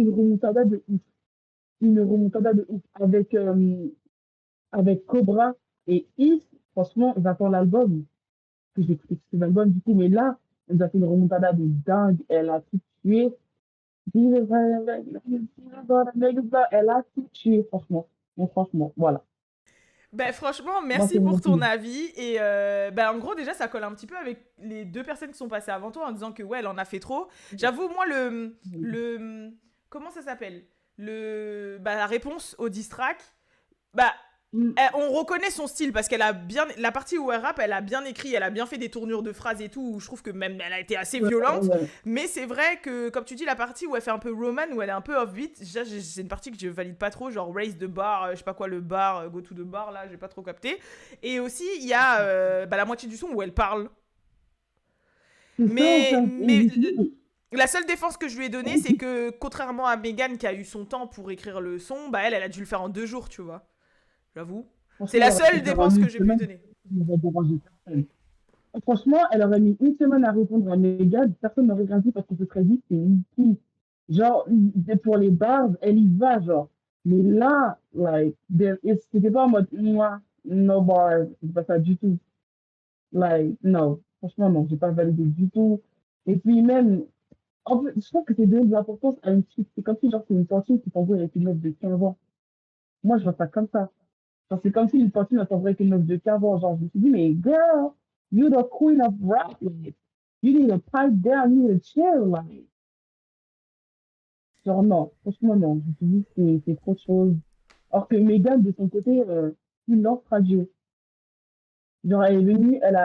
une remontada de ouf. Une remontada de ouf avec Cobra et Is. Franchement, j'attends l'album. Que j'ai écouté cet album du coup, mais là, elle nous a fait une remontada de dingue. Elle a tout tué. Elle a tout tué, franchement. Donc, franchement, voilà. Ben franchement, Moi, merci c'est mon pour ton opinion. avis. Et ben, en gros, déjà, ça colle un petit peu avec les deux personnes qui sont passées avant toi en disant que, ouais, elle en a fait trop. J'avoue, moi, comment ça s'appelle? La réponse au diss track, bah, Mm. on reconnaît son style parce qu'elle a bien. La partie où elle rappe, elle a bien écrit, elle a bien fait des tournures de phrases et tout, où je trouve que même elle a été assez Ouais, violente. ouais. Mais c'est vrai que, comme tu dis, la partie où elle fait un peu roman, où elle est un peu offbeat, déjà, c'est une partie que je valide pas trop, genre raise the bar, je sais pas quoi, le bar, go to the bar, là, j'ai pas trop capté. Et aussi, il y a la moitié du son où elle parle. C'est ça, en Mais, fait. Et mais je me suis dit, la seule défense que je lui ai donnée, c'est que, contrairement à Megan qui a eu son temps pour écrire le son, bah elle a dû le faire en 2 jours, tu vois. J'avoue. C'est franchement, la elle aurait pu seule faire en défense que une j'ai pu lui semaine, donner. ça n'aurait dérangé personne. Franchement, elle aurait mis une semaine à répondre à Megan, personne n'aurait rien dit parce que ce serait dit, c'est Nicki. Genre, pour les bases, elle y va, genre. Mais là, like, c'était pas en mode, moi, no bar, c'est pas ça du tout. Like, non, franchement, non, j'ai pas validé du tout. Et puis même, en fait, je trouve que c'est donner de l'importance à une suite. C'est comme si, genre, c'est une tantine qui t'envoie avec une meuf de 15 ans. Moi, je vois ça comme ça. Genre, c'est comme si une tantine t'envoie avec une meuf de 15 ans. Genre, je me suis dit, mais girl, you're the queen of rap. Like, you need to pipe down, you need to chill. Like, genre, non, franchement, non. Je me suis dit, c'est trop de choses. Alors que Megan, de son côté, il lance radio. Genre, elle est venue, elle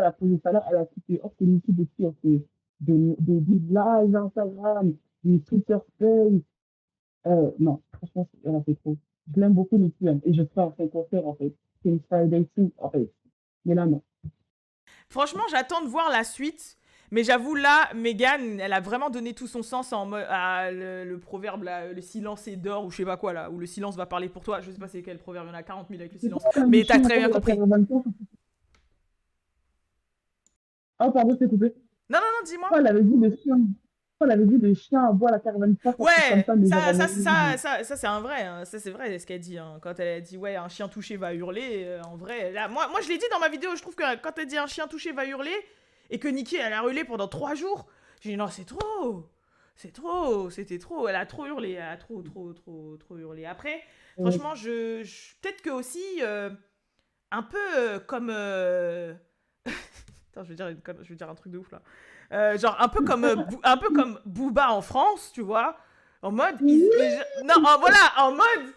a posé ça là, elle a quitté. Oh, c'est Nicki depuis, on fait des lives Instagram, des Twitter Space. Non, franchement, elle a fait trop. Je l'aime beaucoup, Nicki, hein, et je ferai un fait concert, en fait. C'est une Friday too, en fait. Mais là, non. Franchement, j'attends de voir la suite. Mais j'avoue, là, Megan, elle a vraiment donné tout son sens à le proverbe, là, le silence est d'or, ou je sais pas quoi, là, où le silence va parler pour toi. Je sais pas c'est quel proverbe, il y en a 40 000 avec le C'est silence. quoi, là, le Mais t'as chien très bien avant la compris. caravane? Ah, pardon, c'est coupé. Non, non, non, dis-moi. Pourquoi elle avait dit le chien? Pourquoi elle avait dit le chien aboie la caravane passe, un truc comme Ouais, ça, mais genre ça, en ça, horrible. ça, ça, ça c'est un vrai. Hein. Ça, c'est vrai ce qu'elle dit. Hein. Quand elle a dit, ouais, un chien touché va hurler, en vrai. Là, moi, je l'ai dit dans ma vidéo, je trouve que quand elle dit un chien touché va hurler, et que Nicki, elle a hurlé pendant 3 jours, j'ai dit, non, c'est trop. C'est trop, c'était trop. Elle a trop hurlé, elle a trop hurlé. Après, Euh, franchement, peut-être que aussi, un peu comme. Attends, je vais dire un truc de ouf là. Genre un peu comme Booba en France, tu vois. En mode, non, voilà, en mode,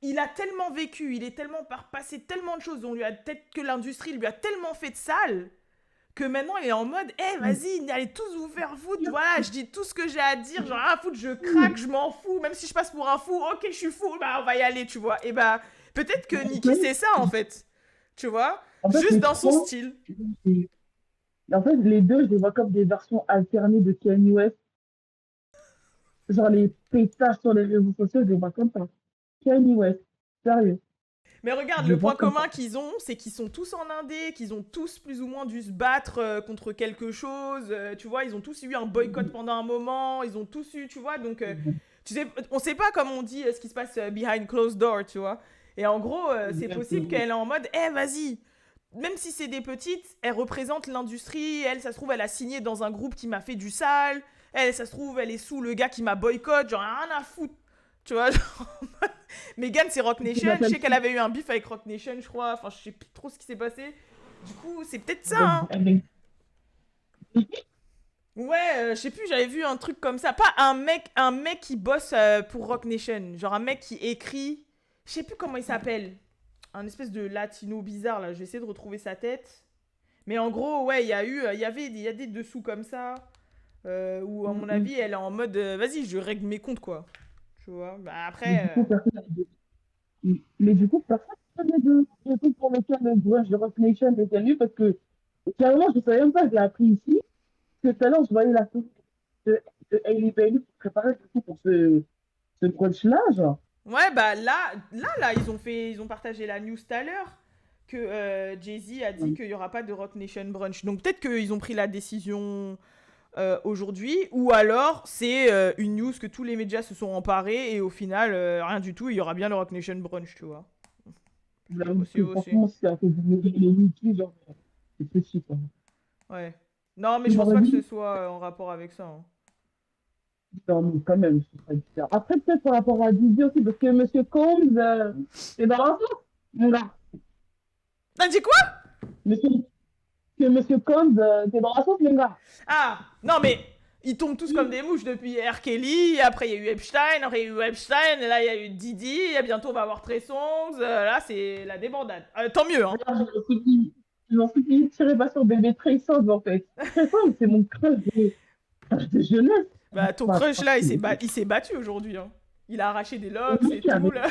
il a tellement vécu, il est tellement passé tellement de choses, on lui a peut-être que l'industrie lui a tellement fait de sale que maintenant il est en mode, eh vas-y, allez tous vous faire foutre, voilà, je dis tout ce que j'ai à dire, genre ah foutre, je craque, je m'en fous, même si je passe pour un fou, ok, je suis fou, bah on va y aller, tu vois. Et bah peut-être que Nicki c'est ça en fait, tu vois, En fait, juste les dans son trois, style. c'est- en fait, les deux, je les vois comme des versions alternées de Kanye West. Genre les pétages sur les réseaux sociaux, je les vois comme ça. Kanye West, sérieux, Mais regarde, je les le vois point comme ça. commun qu'ils ont, c'est qu'ils sont tous en indé, qu'ils ont tous plus ou moins dû se battre contre quelque chose. Tu vois, ils ont tous eu un boycott pendant un moment, ils ont tous eu, tu vois, donc tu sais, on sait pas comme on dit ce qui se passe behind closed door, tu vois. Et en gros, c'est possible Exactement. qu'elle est en mode, eh vas-y, même si c'est des petites, elle représente l'industrie, elle, ça se trouve, elle a signé dans un groupe qui m'a fait du sale, elle, ça se trouve, elle est sous le gars qui m'a boycott, genre rien à foutre, tu vois, genre... Megan, c'est Rock C'est Nation. la Je telle sais qu'elle avait eu un bif avec Rock Nation, je crois. Enfin, je sais plus trop ce qui s'est passé. Du coup, c'est peut-être ça, hein. Ouais, je sais plus, j'avais vu un truc comme ça. Pas un mec qui bosse pour Rock Nation. Genre un mec qui écrit. Je sais plus comment il s'appelle. Un espèce de latino bizarre, là. Je vais essayer de retrouver sa tête. Mais en gros, ouais, il y a des dessous comme ça. Où, à mon avis, elle est en mode vas-y, je règle mes comptes, quoi. Tu vois. Bah Mais du coup, après. personne mais du coup, personne ne connaît de trucs pour lesquels le grunge de Rock Nation était mieux parce que carrément, je ne savais même pas, je l'ai appris ici, que tout à l'heure, je voyais la photo de Hailey Bailey pour préparer du coup pour ce grunge-là, genre. Ouais, bah là, ils ont partagé la news tout à l'heure que Jay-Z a dit qu'il y aura pas de Rock Nation brunch. Donc peut-être qu'ils ont pris la décision aujourd'hui, ou alors c'est une news que tous les médias se sont emparés et au final rien du tout. Il y aura bien le Rock Nation brunch, tu vois. J'avoue Aussi, que aussi. franchement, c'est un peu les Mickey, genre, c'est petit, quoi. Ouais. Non, mais Il je pense pas m'aurait que ce dit, soit en rapport avec ça. Hein. non, mais quand même, ce serait bizarre. Après, peut-être par rapport à Dizzy aussi, parce que Monsieur Combs, c'est dans la sauce, mon gars. T'as dit quoi? Monsieur, que Monsieur Combs, t'es dans la sauce, les gars. Ah, non mais ils tombent tous comme des mouches depuis R. Kelly, après il y a eu Epstein, après il y a eu Epstein, et là il y a eu Didi, et bientôt on va avoir Trey Songz, là c'est la débandade. Tant mieux, hein. Alors, je m'en suis dit, tirez pas sur bébé Trey Songz, en fait. Trey Songz, c'est mon crush de jeunesse. Bah ton Bah, crush là, c'est- il s'est battu aujourd'hui, hein. Il a arraché des locks Oui, et tout, là.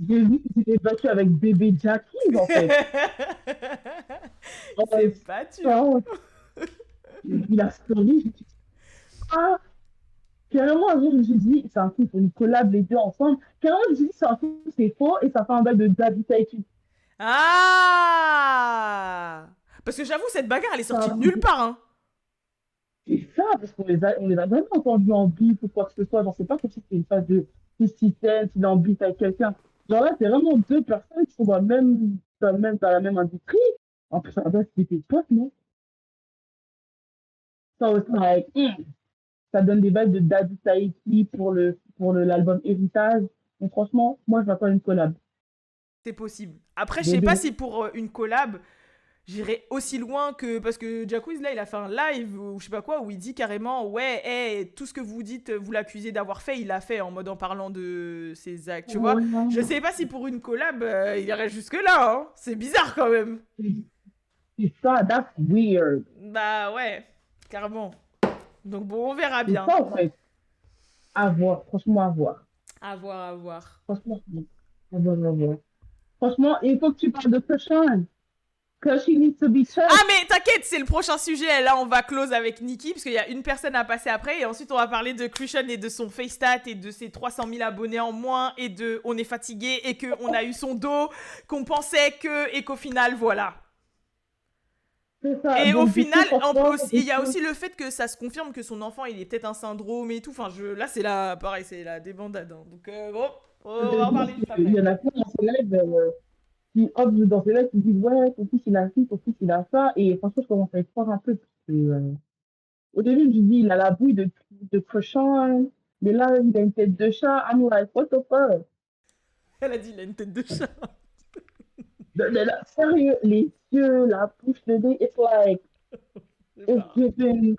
J'ai vu qu'il s'était battu avec bébé Jackie, en fait. Il s'est battu. Oh, j'ai vu la story, je me suis dit, ah, carrément, un jour, je me suis dit, c'est un truc, on collab les deux ensemble. Carrément, je me suis dit, c'est un truc, c'est faux, et ça fait un bail de Daddy Taiki. Ah, parce que j'avoue, cette bagarre, elle est sortie de nulle part, hein. C'est ça, parce on les a jamais entendus en bif ou quoi que ce soit. Genre, c'est pas comme si c'était une phase de 50 Cent, il est en bif avec quelqu'un. Genre là, c'est vraiment deux personnes qui sont dans la même industrie. En plus, à la base, c'était des potes, non? Ça, was like, ça donne des vibes de Daddy Taiki l'album Héritage. Mais franchement, moi, je m'attends à une collab. C'est possible. Après, je sais pas si pour une collab, j'irai aussi loin que... Parce que Jacquees, là, il a fait un live, ou je sais pas quoi, où il dit carrément, ouais, hey, tout ce que vous dites, vous l'accusez d'avoir fait, il l'a fait, en mode en parlant de ses actes, tu vois. Je sais pas si pour une collab, il irait jusque-là, hein. C'est bizarre, quand même. C'est ça, that's weird. Bah ouais, carrément. Donc bon, on verra C'est bien. ça, en fait. À voir, franchement, à voir. À voir, à voir. Franchement, à voir, à voir. Franchement, il faut que tu parles de Krishan. Because she needs to be checked. Ah mais t'inquiète, c'est le prochain sujet. Là, on va close avec Nicki, parce qu'il y a une personne à passer après. Et ensuite, on va parler de Krishan et de son FaceStat et de ses 300 000 abonnés en moins. Et de on est fatigué et qu'on a eu son dos, qu'on pensait que... Et qu'au final, voilà. C'est ça. Et Donc, au du coup, final, franchement, il y a aussi le fait que ça se confirme que son enfant, il est peut-être un syndrome et tout. Enfin, là, c'est pareil, c'est la débandade. Hein. Donc bon, on va en parler juste après. Il y en a plein dans ces lives qui hop dans ces lives qui disent ouais, ton fils il a ci, ton fils il a ça. Et franchement, je commence à y croire un peu. Parce que, au début, je me dis il a la bouille de Krishan. Mais là, il a une tête de chat. I'm like, what the fuck? Elle a dit, il a une tête de chat. Sérieux, les yeux, la bouche, le nez, it's like, it's giving.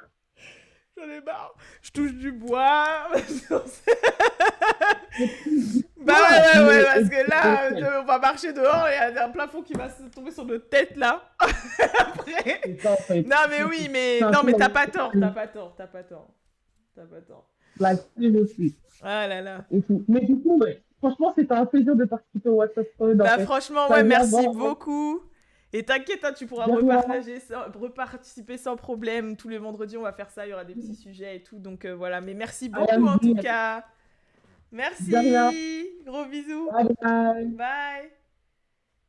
J'en ai marre. Je touche du bois. Bah ouais, parce que là, on va marcher dehors et il y a un plafond qui va se tomber sur notre tête là. Après. Non mais oui, mais non mais t'as pas tort. Like, seriously. Ah là là. Mais du coup, ouais, franchement, c'était un plaisir de participer au WhatsApp Story. Bah franchement, ouais, merci beaucoup. Et t'inquiète, hein, tu pourras reparticiper sans problème. Tous les vendredis, on va faire ça. Il y aura des petits sujets et tout. Donc voilà. Mais merci beaucoup en tout cas. Merci. Gros bisous. Bye. Bye.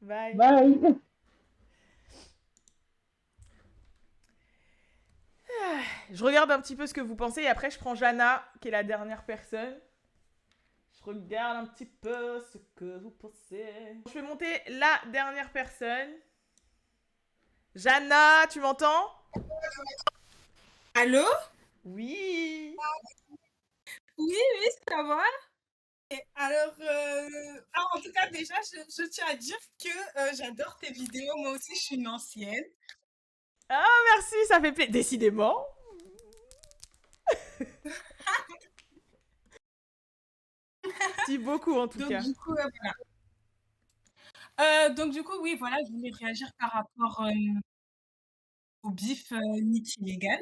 Bye. Bye. Je regarde un petit peu ce que vous pensez et après je prends Jana, qui est la dernière personne. Je regarde un petit peu ce que vous pensez. Je vais monter la dernière personne. Jana, tu m'entends? Allô? Oui. Oui, ça va. Et alors, en tout cas, déjà, je tiens à dire que j'adore tes vidéos. Moi aussi, je suis une ancienne. Ah, merci, ça fait plaisir. Décidément. Merci beaucoup, en tout cas. Du coup, donc, du coup, oui, voilà, je voulais réagir par rapport au bif Nicki Megan.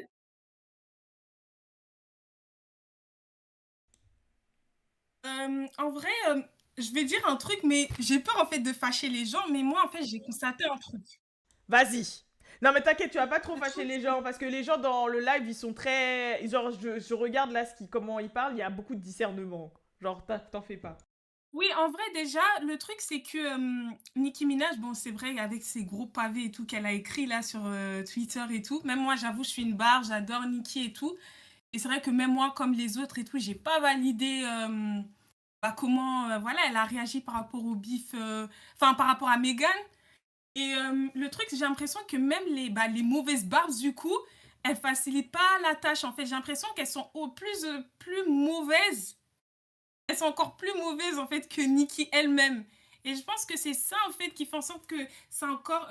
En vrai, je vais dire un truc, mais j'ai peur en fait de fâcher les gens, mais moi en fait j'ai constaté un truc. Vas-y. Non mais t'inquiète, tu vas pas trop fâcher les gens parce que les gens dans le live ils sont très... Genre je regarde là comment ils parlent, il y a beaucoup de discernement. Genre t'en fais pas. Oui, en vrai déjà, le truc c'est que Nicki Minaj, bon c'est vrai avec ses gros pavés et tout qu'elle a écrit là sur Twitter et tout, même moi j'avoue je suis une barre, j'adore Nicki et tout. Et c'est vrai que même moi comme les autres et tout, j'ai pas validé... comment voilà, elle a réagi par rapport au bif, enfin par rapport à Meghan. Et le truc, j'ai l'impression que même les mauvaises barbes, du coup, elles facilitent pas la tâche. En fait, j'ai l'impression qu'elles sont plus mauvaises. Elles sont encore plus mauvaises, en fait, que Nicki elle-même. Et je pense que c'est ça, en fait, qui fait en sorte que ça encore,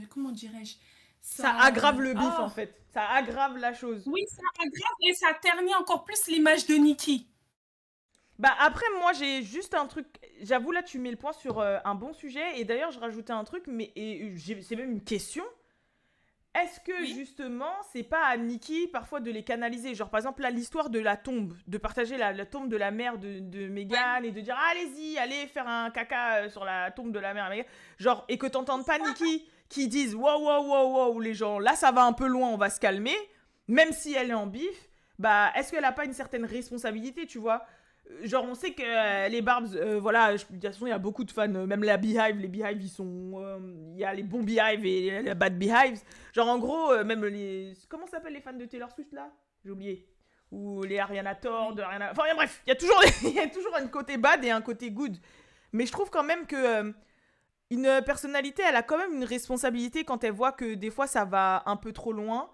comment dirais-je? Ça Ça, aggrave le bif, oh, en fait. Ça aggrave la chose. oui, ça aggrave et ça ternit encore plus l'image de Nikki. Bah après, moi, j'ai juste un truc. J'avoue, là, tu mets le point sur un bon sujet. Et d'ailleurs, je rajoutais un truc, c'est même une question. Est-ce que Oui. justement, c'est pas à Nikki parfois de les canaliser? Genre, par exemple, là, l'histoire de la tombe, de partager la tombe de la mère de Meghan et de dire allez-y, allez faire un caca sur la tombe de la mère de Meghan. Genre, et que t'entendes pas Nikki qui disent wow, wow, wow, wow, les gens, là, ça va un peu loin, on va se calmer, même si elle est en bif, bah, est-ce qu'elle a pas une certaine responsabilité, tu vois? Genre, on sait que les Barbs, voilà, de toute façon, il y a beaucoup de fans, même la Beehive, les Beehive, ils sont. Il y a les bons Beehive et les bad Beehives. Genre, en gros, même les. Comment s'appellent les fans de Taylor Swift là? J'ai oublié. Ou les Ariana Tord, Oui. Ariana. Enfin, bref, il y a toujours, il y a toujours un côté bad et un côté good. Mais je trouve quand même que une personnalité, elle a quand même une responsabilité quand elle voit que des fois ça va un peu trop loin.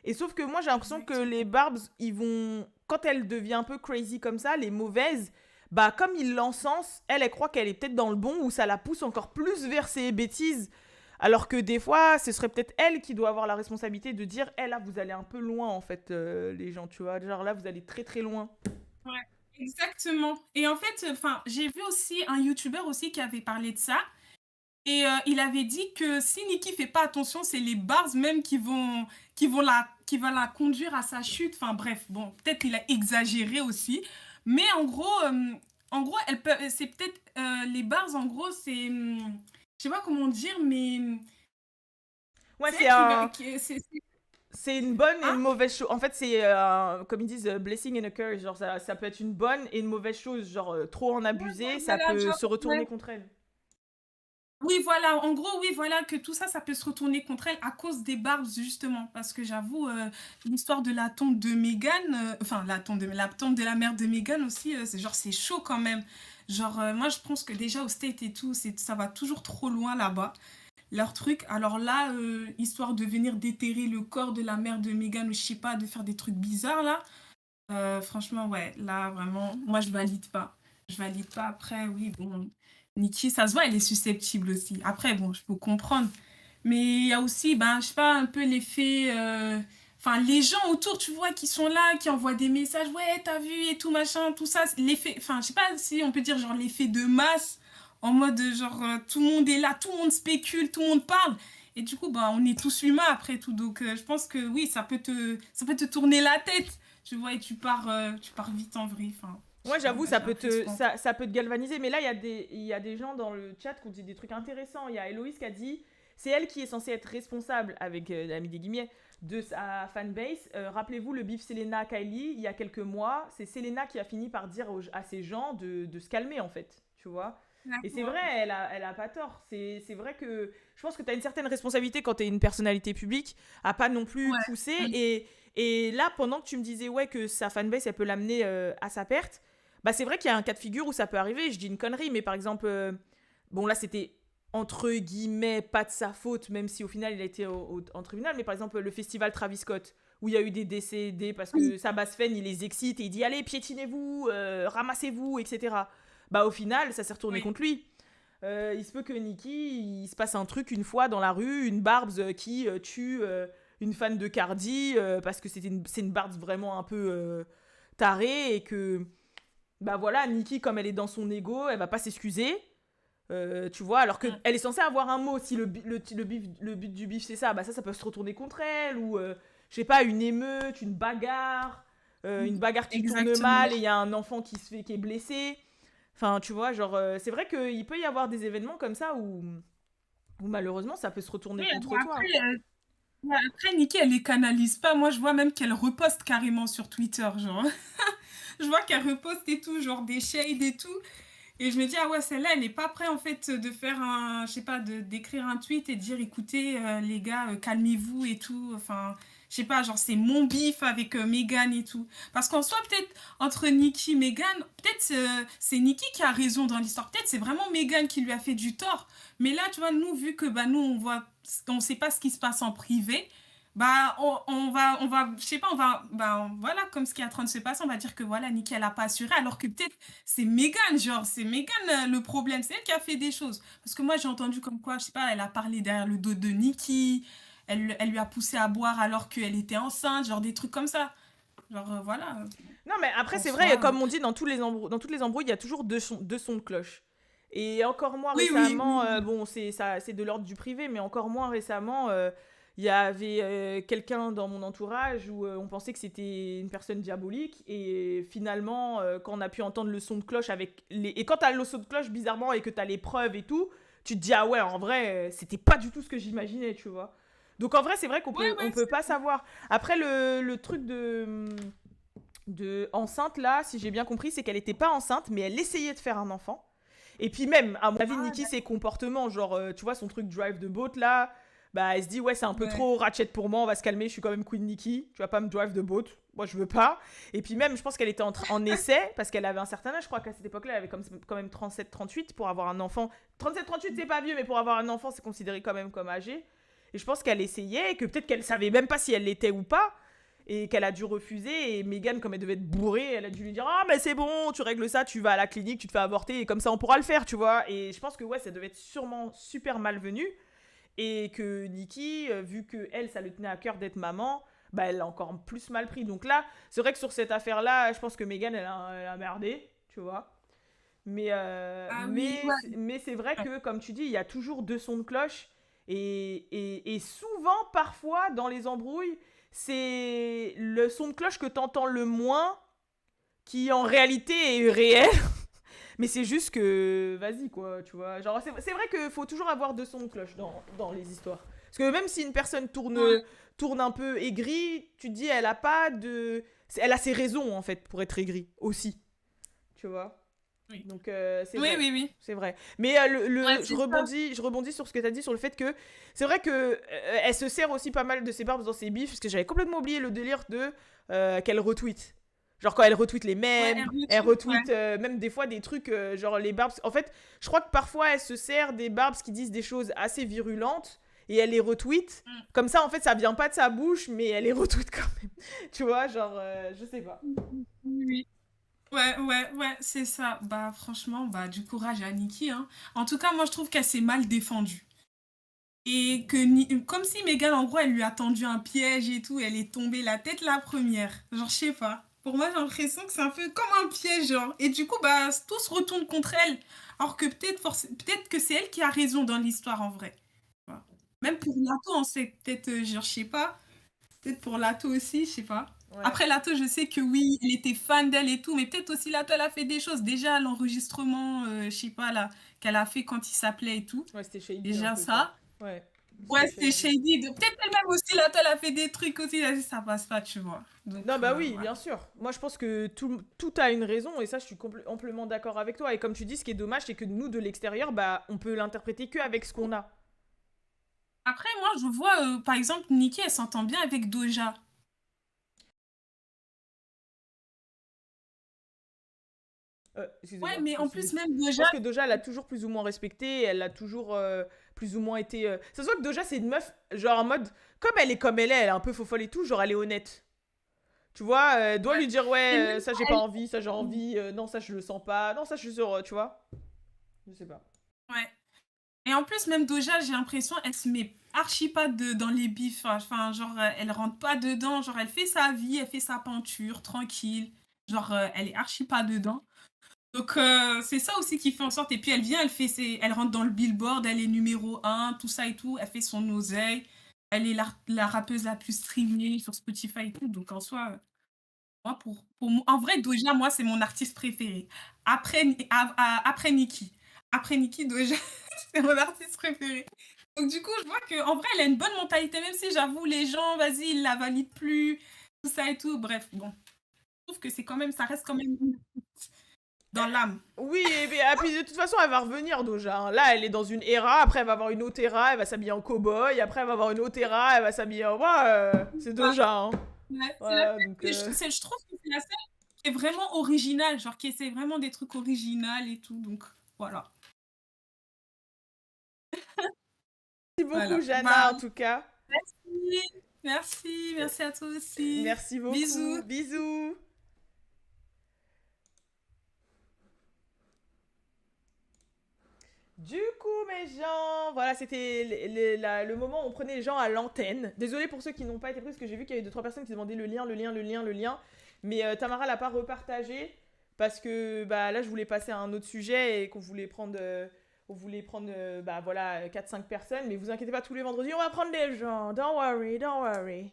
Et sauf que moi j'ai l'impression que les Exactement. Barbs, ils vont. Quand elle devient un peu crazy comme ça, les mauvaises, bah comme ils l'encensent, elle croit qu'elle est peut-être dans le bon ou ça la pousse encore plus vers ses bêtises. Alors que des fois, ce serait peut-être elle qui doit avoir la responsabilité de dire Eh là, vous allez un peu loin en fait, les gens, tu vois. Genre là, vous allez très très loin. Ouais, exactement. Et en fait, enfin, j'ai vu aussi un YouTuber aussi qui avait parlé de ça. Et il avait dit que si Nikki fait pas attention, c'est les Bars même qui vont la conduire à sa chute. Enfin bref, bon, peut-être qu'il a exagéré aussi. Mais en gros, c'est peut-être les Bars, en gros, je sais pas comment dire, mais Ouais, c'est c'est elle qui va, un. C'est une bonne et une hein? mauvaise chose. En fait, c'est, comme ils disent, blessing and a curse. Genre, ça peut être une bonne et une mauvaise chose. Genre, trop en Ouais, abuser, ça voilà, peut genre, se retourner ouais. contre elle. Oui, voilà, en gros, oui, voilà, que tout ça, ça peut se retourner contre elle à cause des Barbs, justement. Parce que j'avoue, l'histoire de la tombe de Meghan, enfin, la tombe de la mère de Meghan aussi, c'est chaud quand même. Genre, moi, je pense que déjà au State et tout, ça va toujours trop loin là-bas, leur truc. Alors là, histoire de venir déterrer le corps de la mère de Meghan, ou je sais pas, de faire des trucs bizarres là, franchement, ouais, là, vraiment, moi, je valide pas. Je valide pas. Après, oui, bon, Nikki, ça se voit, elle est susceptible aussi. Après, bon, je peux comprendre. Mais il y a aussi, ben, je sais pas, un peu l'effet. Enfin, les gens autour, tu vois, qui sont là, qui envoient des messages, ouais, t'as vu et tout, machin, tout ça. L'effet, enfin, je sais pas si on peut dire, genre, l'effet de masse, en mode, genre, tout le monde est là, tout le monde spécule, tout le monde parle. Et du coup, bah, on est tous humains après tout. Donc, je pense que oui, ça peut te tourner la tête. Tu vois, et tu pars vite en vrille. Enfin, je Ouais, sais pas, j'avoue, moi, j'ai l'impression. ça peut te galvaniser. Mais là, il y a des gens dans le chat qui ont dit des trucs intéressants. Il y a Héloïse qui a dit c'est elle qui est censée être responsable, avec la mis des guillemets, de sa fanbase. Rappelez-vous le bif Selena-Kylie, il y a quelques mois. C'est Selena qui a fini par dire à ces gens de se calmer, en fait. Tu vois. Et c'est D'accord. vrai, elle a pas tort. C'est vrai que je pense que tu as une certaine responsabilité quand tu es une personnalité publique à pas non plus Ouais. pousser. Mm. Et là, pendant que tu me disais ouais, que sa fanbase, elle peut l'amener à sa perte, bah c'est vrai qu'il y a un cas de figure où ça peut arriver. Je dis une connerie, mais par exemple, bon là c'était entre guillemets pas de sa faute, même si au final il a été en tribunal, mais par exemple le festival Travis Scott, où il y a eu des décédés parce que Oui. sa basse fan il les excite et il dit allez piétinez-vous, ramassez-vous, etc. Bah au final ça s'est retourné Oui. contre lui. Il se peut que Nikki, il se passe un truc une fois dans la rue, une Barbs qui tue une fan de Cardi parce que c'est une Barbs vraiment un peu tarée et que bah voilà, Nikki, comme elle est dans son ego, elle va pas s'excuser. Tu vois, alors qu'elle Mm. est censée avoir un mot. Si le but du bif, c'est ça, bah ça peut se retourner contre elle. Ou, je sais pas, une émeute, une bagarre qui tourne Exactement. mal et il y a un enfant qui est blessé. Enfin, tu vois, genre, c'est vrai qu'il peut y avoir des événements comme ça où malheureusement ça peut se retourner Oui, bon, contre toi. après, ouais, après, Nikki, elle les canalise pas. Moi, je vois même qu'elle reposte carrément sur Twitter, genre. Je vois qu'elle reposte et tout, genre des shades et tout. Et je me dis, ah ouais, celle-là, elle n'est pas prête, en fait, de faire je sais pas, d'écrire un tweet et de dire, écoutez, les gars, calmez-vous et tout. Enfin, je sais pas, genre, c'est mon bif avec Meghan et tout. Parce qu'en soi, peut-être, entre Nikki et Meghan, peut-être c'est Nikki qui a raison dans l'histoire. Peut-être c'est vraiment Meghan qui lui a fait du tort. Mais là, tu vois, nous, vu que bah, nous, on sait pas ce qui se passe en privé, bah, je sais pas, bah, voilà, comme ce qui est en train de se passer, on va dire que voilà, Nicki, elle a pas assuré, alors que peut-être c'est Megan, genre, c'est Megan le problème, c'est elle qui a fait des choses. Parce que moi, j'ai entendu comme quoi, je sais pas, elle a parlé derrière le dos de Nicki, elle lui a poussé à boire alors qu'elle était enceinte, genre des trucs comme ça. Genre, voilà, Non, mais après, en c'est vrai, soi. comme on dit, dans toutes les embrouilles, il y a toujours deux sons de cloche. Et encore moins Oui, oui, récemment, oui. bon, c'est de l'ordre du privé, mais encore moins récemment, il y avait quelqu'un dans mon entourage où on pensait que c'était une personne diabolique. Et finalement, quand on a pu entendre le son de cloche avec les. Et quand t'as le son de cloche, bizarrement, et que t'as les preuves et tout, tu te dis, ah ouais, en vrai, c'était pas du tout ce que j'imaginais, tu vois. Donc en vrai, c'est vrai Ouais, on ouais, peut pas savoir. Après, le truc de enceinte là, si j'ai bien compris, c'est qu'elle était pas enceinte, mais elle essayait de faire un enfant. Et puis même, à mon avis, ah, Nikki, ses comportements, genre, tu vois, son truc drive de boat là, bah elle se dit, ouais, c'est un peu ouais. trop ratchet pour moi, on va se calmer, je suis quand même Queen Nikki, tu vas pas me drive de boat, moi je veux pas. Et puis même, je pense qu'elle était en essai, parce qu'elle avait un certain âge, je crois qu'à cette époque-là, elle avait quand même 37-38 pour avoir un enfant. 37-38, c'est pas vieux, mais pour avoir un enfant, c'est considéré quand même comme âgé. Et je pense qu'elle essayait, et que peut-être qu'elle savait même pas si elle l'était ou pas, et qu'elle a dû refuser. Et Megan, comme elle devait être bourrée, elle a dû lui dire, ah mais c'est bon, tu règles ça, tu vas à la clinique, tu te fais avorter et comme ça on pourra le faire, tu vois. Et je pense que ouais, ça devait être sûrement super malvenu, et que Nikki, vu que elle, ça lui tenait à cœur d'être maman, bah elle l'a encore plus mal pris. Donc là, c'est vrai que sur cette affaire là, je pense que Megan, elle a merdé, tu vois. Ah oui, ouais. Mais c'est vrai Ouais. que, comme tu dis, il y a toujours deux sons de cloche. Et souvent, parfois, dans les embrouilles, c'est le son de cloche que t'entends le moins qui, en réalité, est réel. Mais c'est juste que, vas-y, quoi, tu vois. Genre, c'est vrai qu'il faut toujours avoir deux sons de cloche dans les histoires. Parce que même si une personne Ouais. tourne un peu aigrie, tu te dis, elle a pas de... Elle a ses raisons, en fait, pour être aigrie, aussi. Tu vois. Oui. Donc c'est Oui, vrai, oui, oui. c'est vrai. Mais Ouais, c'est ça. je rebondis sur ce que tu as dit sur le fait que c'est vrai que elle se sert aussi pas mal de ses barbes dans ses bifs, parce que j'avais complètement oublié le délire de qu'elle retweet. Genre quand elle retweet les Ouais, mèmes, elle elle retweet, ouais. retweet même des fois des trucs genre les barbes. En fait, je crois que parfois elle se sert des barbes qui disent des choses assez virulentes et elle les retweet. Mm. Comme ça, en fait, ça vient pas de sa bouche, mais elle les retweet quand même. Tu vois, genre, je sais pas. Oui, oui. Ouais, ouais, ouais, c'est ça. Bah, franchement, bah, du courage à Nikki, hein. En tout cas, moi, je trouve qu'elle s'est mal défendue. Et que, comme si Megan, en gros, elle lui a tendu un piège et tout, elle est tombée la tête la première. Genre, je sais pas. Pour moi, j'ai l'impression que c'est un peu comme un piège, genre. Et du coup, bah, tout se retourne contre elle. Alors que peut-être que c'est elle qui a raison dans l'histoire, en vrai. Voilà. Même pour Lato, on sait peut-être, genre, je sais pas. Peut-être pour Lato aussi, je sais pas. Ouais. Après, Lato, je sais que oui, il était fan d'elle et tout, mais peut-être aussi Lato, elle a fait des choses. Déjà, l'enregistrement, je sais pas, là, qu'elle a fait quand il s'appelait et tout. Ouais, c'était shady un Déjà peu quoi. ça. Ouais, Ouais, c'était c'était shady. shady. Peut-être elle-même aussi, Lato, elle a fait des trucs aussi. Elle a dit, ça passe pas, tu vois. Donc, Non, bah oui, voilà. bien sûr. Moi, je pense que tout a une raison, et ça, je suis amplement d'accord avec toi. Et comme tu dis, ce qui est dommage, c'est que nous, de l'extérieur, bah, on peut l'interpréter que avec ce qu'on a. Après, moi, je vois, par exemple, Nicki, elle s'entend bien avec Doja. Ouais, Excusez-moi, mais je me en suis... plus, même Je Doja, pense que Doja, elle a toujours plus ou moins respecté, elle a toujours plus ou moins été... Ça se voit que Doja, c'est une meuf, genre en mode... Comme elle est un peu fofolle et tout, genre elle est honnête. Tu vois, elle doit ouais. lui dire, Et ouais, même ça j'ai pas envie, ça j'ai envie, non, ça je le sens pas, non, ça je suis sûr, tu vois. Je sais pas. ouais. Et en plus, même Doja, j'ai l'impression, elle se met archi pas dans les bifs. Enfin, genre, elle rentre pas dedans. Genre, elle fait sa vie, elle fait sa peinture, tranquille. Genre, elle est archi pas dedans. Donc, c'est ça aussi qui fait en sorte. Et puis, elle vient, elle rentre dans le Billboard, elle est numéro 1, tout ça et tout. Elle fait son oseille. Elle est la rappeuse la plus streamée sur Spotify et tout. Donc, en soi, moi, en vrai, Doja, moi, c'est mon artiste préféré. Après Nicki. Après Nicki, Doja, c'est mon artiste préféré. Donc, du coup, je vois qu'en vrai, elle a une bonne mentalité, même si j'avoue, les gens, vas-y, ils la valident plus, tout ça et tout. Bref, bon. Je trouve que c'est quand même, ça reste quand même Euh, dans l'âme. oui, et puis de toute façon, elle va revenir, Doja, hein. Là, elle est dans une era, après elle va avoir une autre era, elle va s'habiller en cow-boy, après elle va avoir une autre era, elle va s'habiller en... Ouais, c'est Ouais, Doja, hein. c'est la Ouais, seule donc... je trouve que c'est la seule qui est vraiment originale, genre qui essaie vraiment des trucs originaux et tout. Donc, voilà. Merci beaucoup, Voilà. Jana, Bah, en tout cas. merci. Merci à toi aussi. Merci beaucoup. Bisous. Bisous. Du coup, mes gens, voilà, c'était le moment où on prenait les gens à l'antenne. Désolé pour ceux qui n'ont pas été pris, parce que j'ai vu qu'il y avait 2-3 personnes qui demandaient le lien. Mais Tamara l'a pas repartagé, parce que bah, là, je voulais passer à un autre sujet et qu'on voulait prendre, bah, voilà, 4-5 personnes. Mais vous inquiétez pas, tous les vendredis, on va prendre des gens. Don't worry.